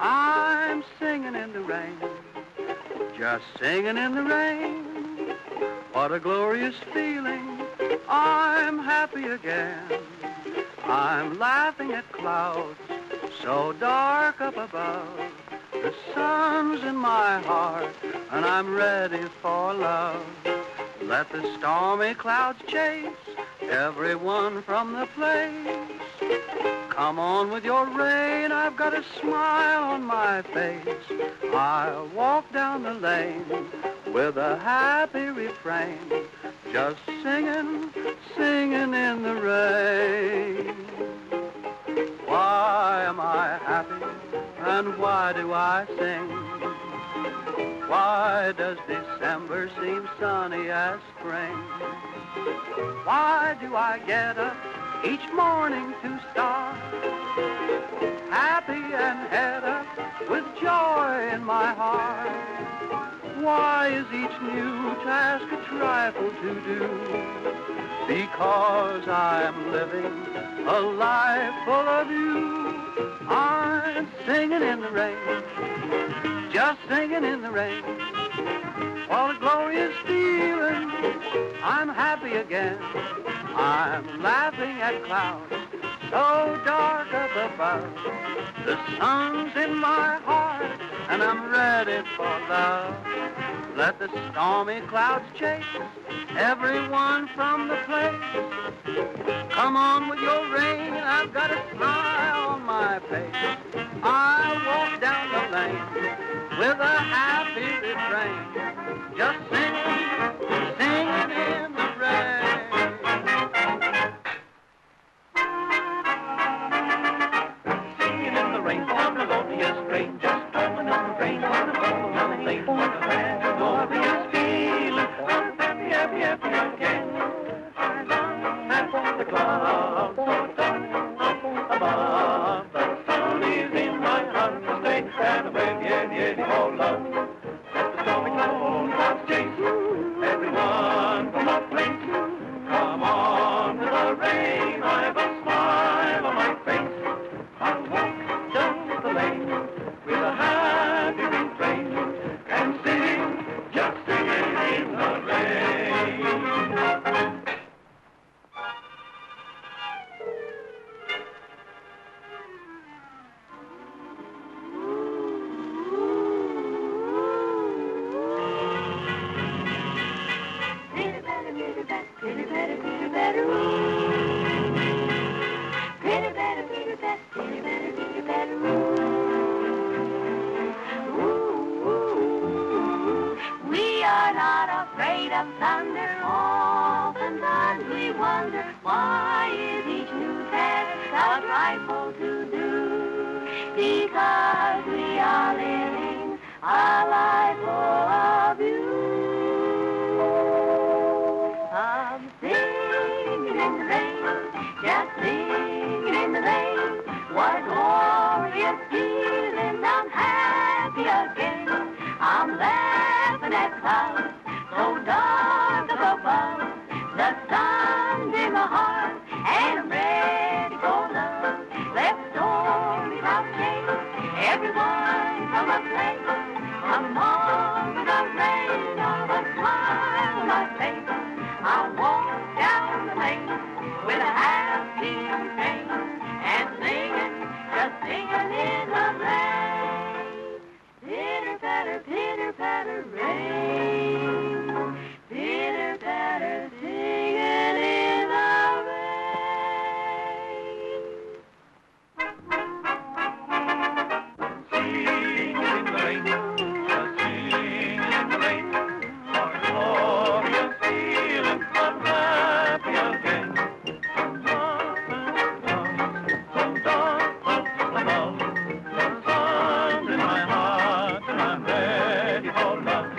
I'm singing in the rain, just singing in the rain. What a glorious feeling, I'm happy again. I'm laughing at clouds so dark up above. The sun's in my heart and I'm ready for love. Let the stormy clouds chase everyone from the place. Come on with your rain, I've got a smile on my face. I'll walk down the lane with a happy refrain, just singing, singing in the rain. Why am I happy? And why do I sing? Why does December seem sunny as spring? Why do I get up each morning to start, happy and head up with joy in my heart? Why is each new task a trifle to do? Because I'm living a life full of you. I'm singing in the rain, just singing in the rain. What a glorious feeling, I'm happy again. I'm laughing at clouds so dark up above. The sun's in my heart and I'm ready for love. Let the stormy clouds chase everyone from the place. Come on with your rain, I've got a smile on my face. I walk down the lane with a happy refrain, just singing, singing in the rain. Singing in the rain, on the melodious rain, just coming on the rain, on the melodious lane, what a grand and glorious feeling. I'm happy, happy, happy again. I long and for the clouds so dark up above. The sun is in my heart to stay, and away, yeah, oh love. Let the stormy clouds chase everyone from the place. Come on to the rain, I have a smile on my face. I'll walk down the lane with a happy refrain and sing, just singing in the rain. We are not afraid of thunder. Oftentimes we wonder, why is each new task a trifle to do? Because we are living a life full of you. I'm singing in the rain, just singing in the rain. What a glorious feeling, I'm happy again. I'm laughing at clouds so dark up above. The sun's in my heart and I'm ready for love. Let stormy clouds chase everyone from a place. Come on with the rain, of a smile on my face. I'll walk down the lane with a happy refrain and singing, just singing in the rain. Pitter patter, rain. Pitter patter, singing in the rain. Singing in the rain, just singing in the rain. What a glorious feeling, I'm happy again. So dark up above, the sun's in my heart and I'm ready for love.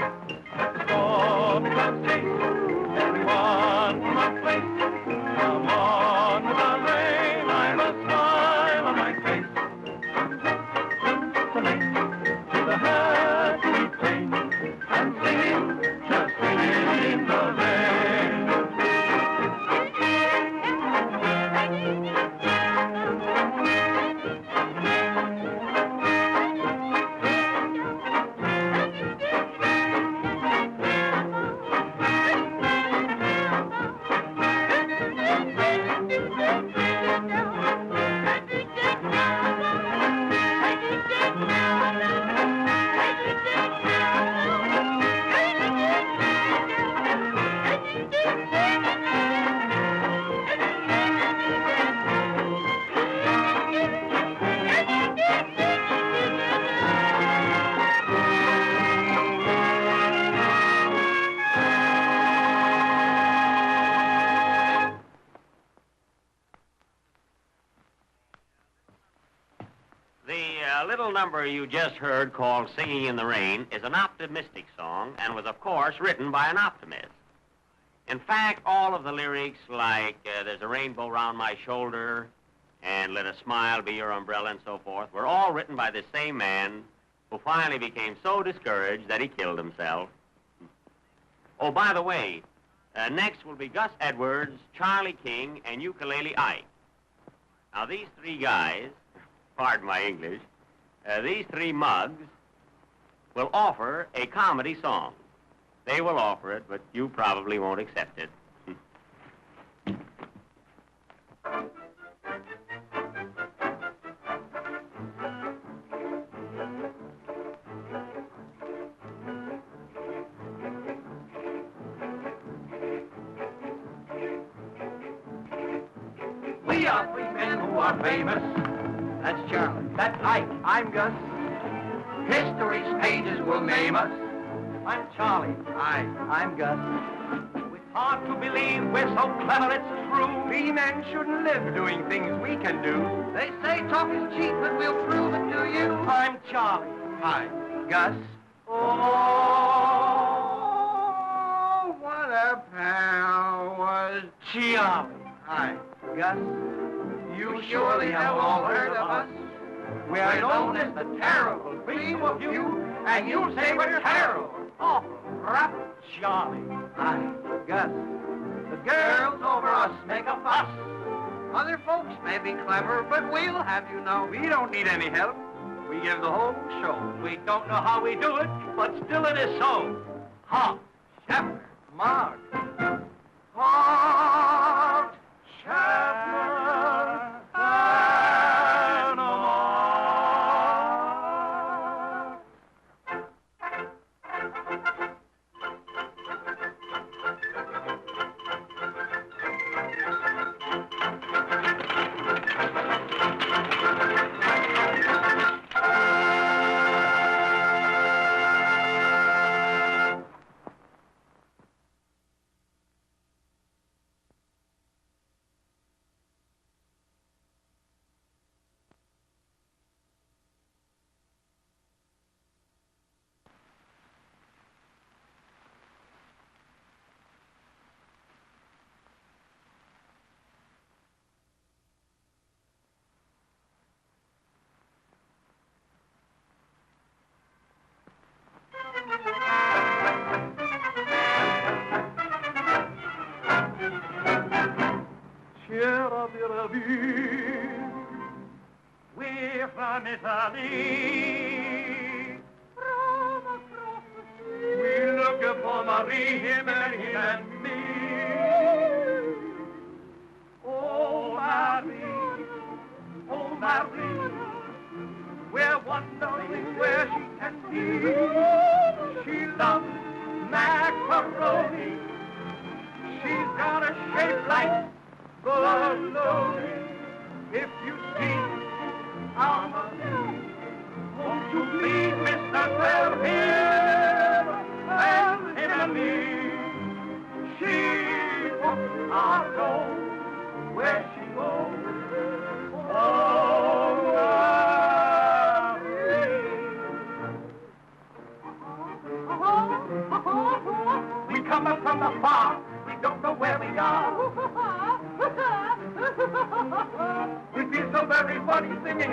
The little number you just heard called Singing in the Rain is an optimistic song and was, of course, written by an optimist. In fact, all of the lyrics, like There's a Rainbow Round My Shoulder and Let a Smile Be Your Umbrella and so forth, were all written by the same man who finally became so discouraged that he killed himself. Oh, by the way, next will be Gus Edwards, Charlie King, and Ukulele Ike. Now, these three guys, pardon my English, these three mugs will offer a comedy song. They will offer it, but you probably won't accept it. We are three men who are famous. That's Charlie. That's Ike. I'm Gus. History's pages will name us. I'm Charlie. Hi, I'm Gus. It's hard to believe we're so clever, it's true. We men shouldn't live doing things we can do. They say talk is cheap, but we'll prove it to you. I'm Charlie. Hi, Gus. Oh, What a pal was Charlie. Hi, Gus. You surely have all heard of us. We're known as the terrible cream of you, and you say we're terrible. Awful, rough Charlie. Hi, Gus. The girls over us make a fuss. Other folks may be clever, but we'll have you know. We don't need any help. We give the whole show. We don't know how we do it, but still it is so. Hot, Shepard, Mark. Hot, Shepard, and Mark. We're from Italy. From across the sea. We're looking for Marie, him and me. Oh, Marie, oh, Marie. We're wondering where she can be. She loves macaroni. She's got a shape like bologna. If you see our Marie, won't you please, Mr. Tell him and him and me? She books our door where she goes. Oh, Marie. We come up from the far. We don't know where we are. We feel so very funny singing.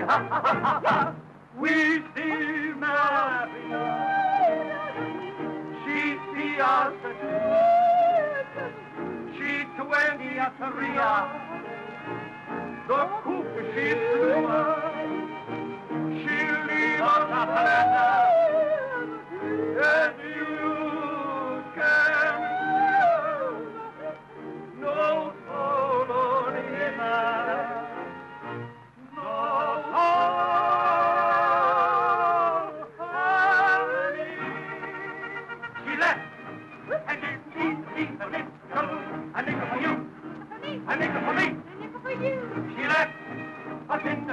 We see Mary. She see us. She 20 at Ria. The cook she flew. She leave us a letter. And you can no solo dinner.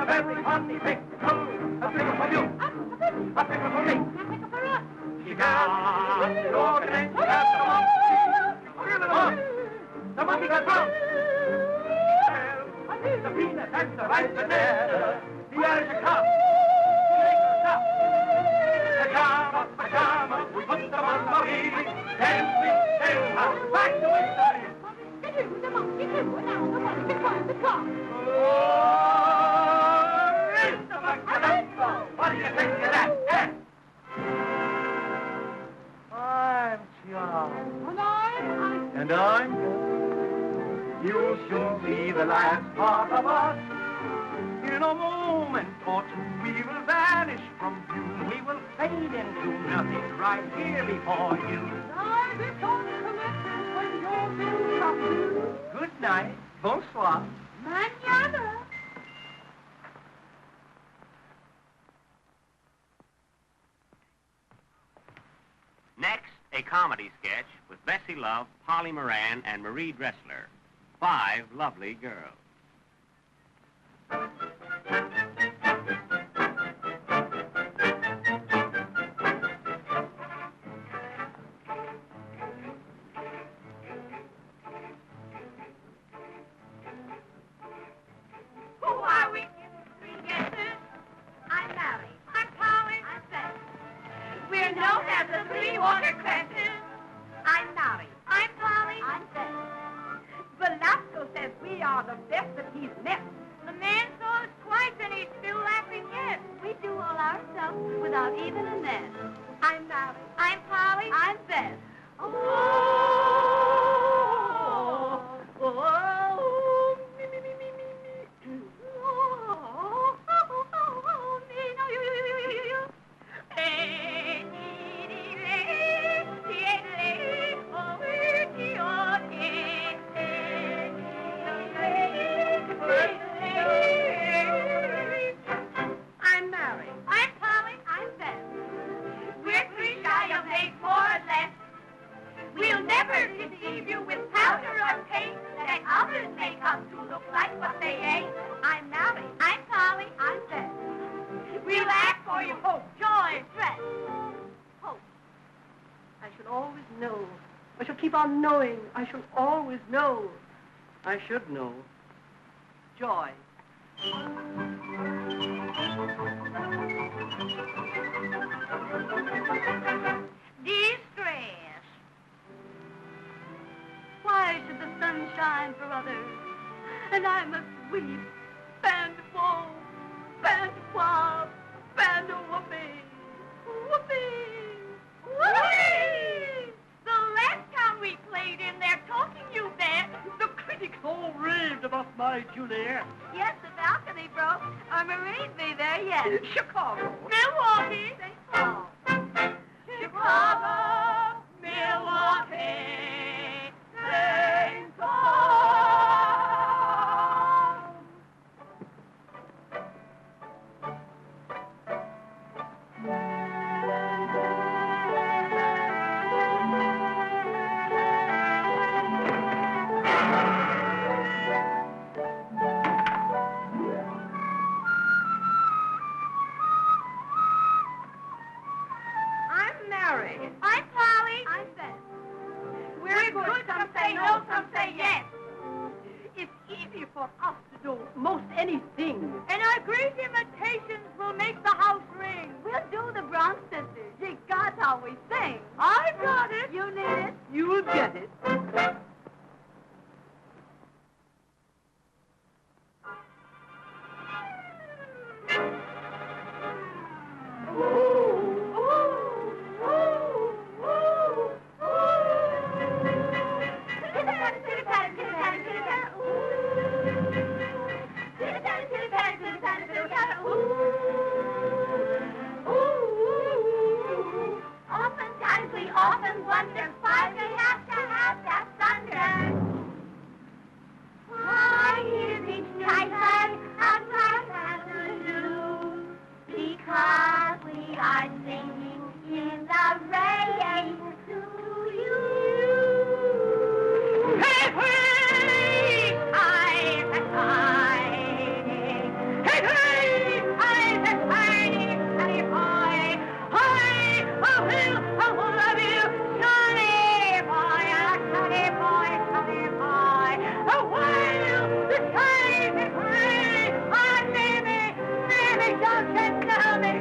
Very funny pickle, a pickle for you, a pickle for me. She got the organ and she got the monkey. The monkey got drunk. The peanut and the rice banana, the Irish cup. and I'm yours. You'll soon see the last part of us. In a moment or two, we will vanish from view. We will fade into nothing right here before you. I become collected when your bills come due. Good night. Bonsoir. Mañana. Next, a comedy sketch with Bessie Love, Polly Moran, and Marie Dressler. 5 lovely girls. Who are we? 3 guesses. I'm Mary. I'm Polly. I'm Beth. We're known as the 3 Watercresses. I'm Mary. I'm Polly. I'm Beth. Velasco says we are the best that he's met. The man saw us twice and he's still laughing yet. We do all our stuff without even a net. I'm Mary. I'm Polly. I'm Beth. I'm Mary. I'm Polly. I'm Beth. We're 3 shy of 8, more or less. We'll never deceive you with powder or paint that others make up to look like what they ain't. I'm Mary. I'm Polly. I'm Beth. We'll ask for your hope, joy, stress. Hope. I shall always know. I shall keep on knowing. I shall always know. I should know. Joy. Distress. Why should the sun shine for others, and I must weep, and woe, and woe, and whooping, whooping, whooping. The last time we played in there talking, you bet. The critics all raved about my Juliet. Yes, the balcony broke. Marie's be there yet. Chicago. Milwaukee. St. Paul. Chicago. Milwaukee. St. Paul. I'm Polly. I'm Beth. We're good. Some say no, some say yes. It's easy for us to do most anything. And our great imitations will make the house ring. We'll do the Bronx Sisters. Ye gods how we sing. I've got it. You need it. You'll get it. Oftentimes we often wonder why we have to have that thunder. Why is each night a blue? Because we are singing in the rain to you. Hey, hey, eyes and shining. Hey, hey, eyes and shining. Hey, hi, hi, oh, I love you, sunny boy, sunny boy, sunny boy. Oh, while the skies is gray, oh, baby, baby, don't you know me,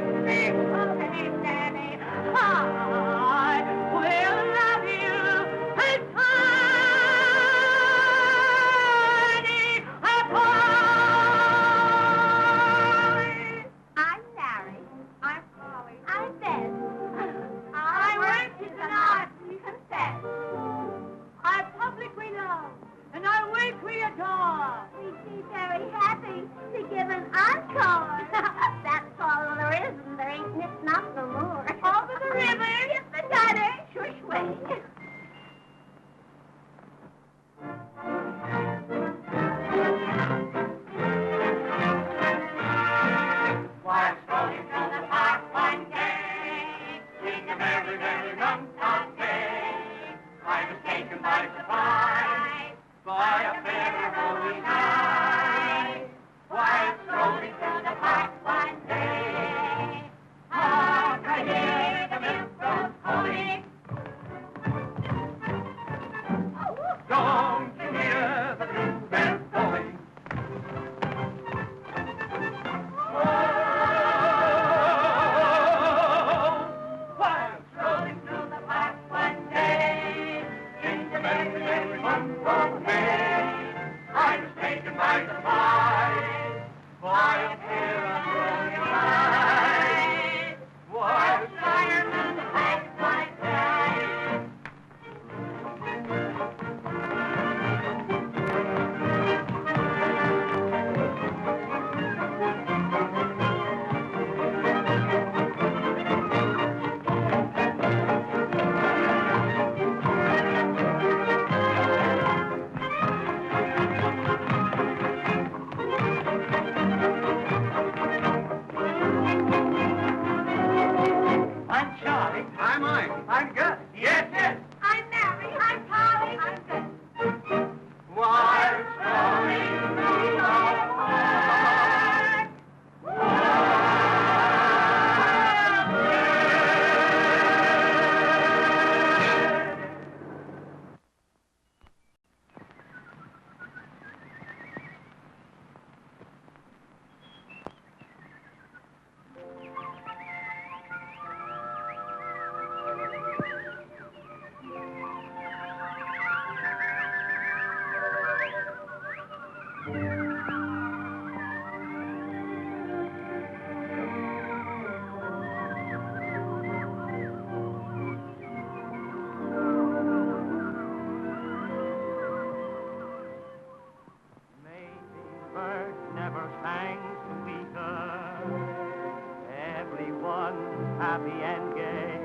happy and gay.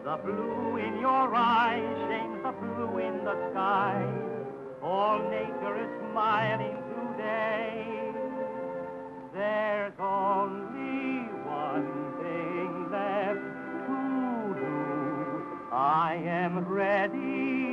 The blue in your eyes shames the blue in the sky. All nature is smiling today. There's only one thing left to do. I am ready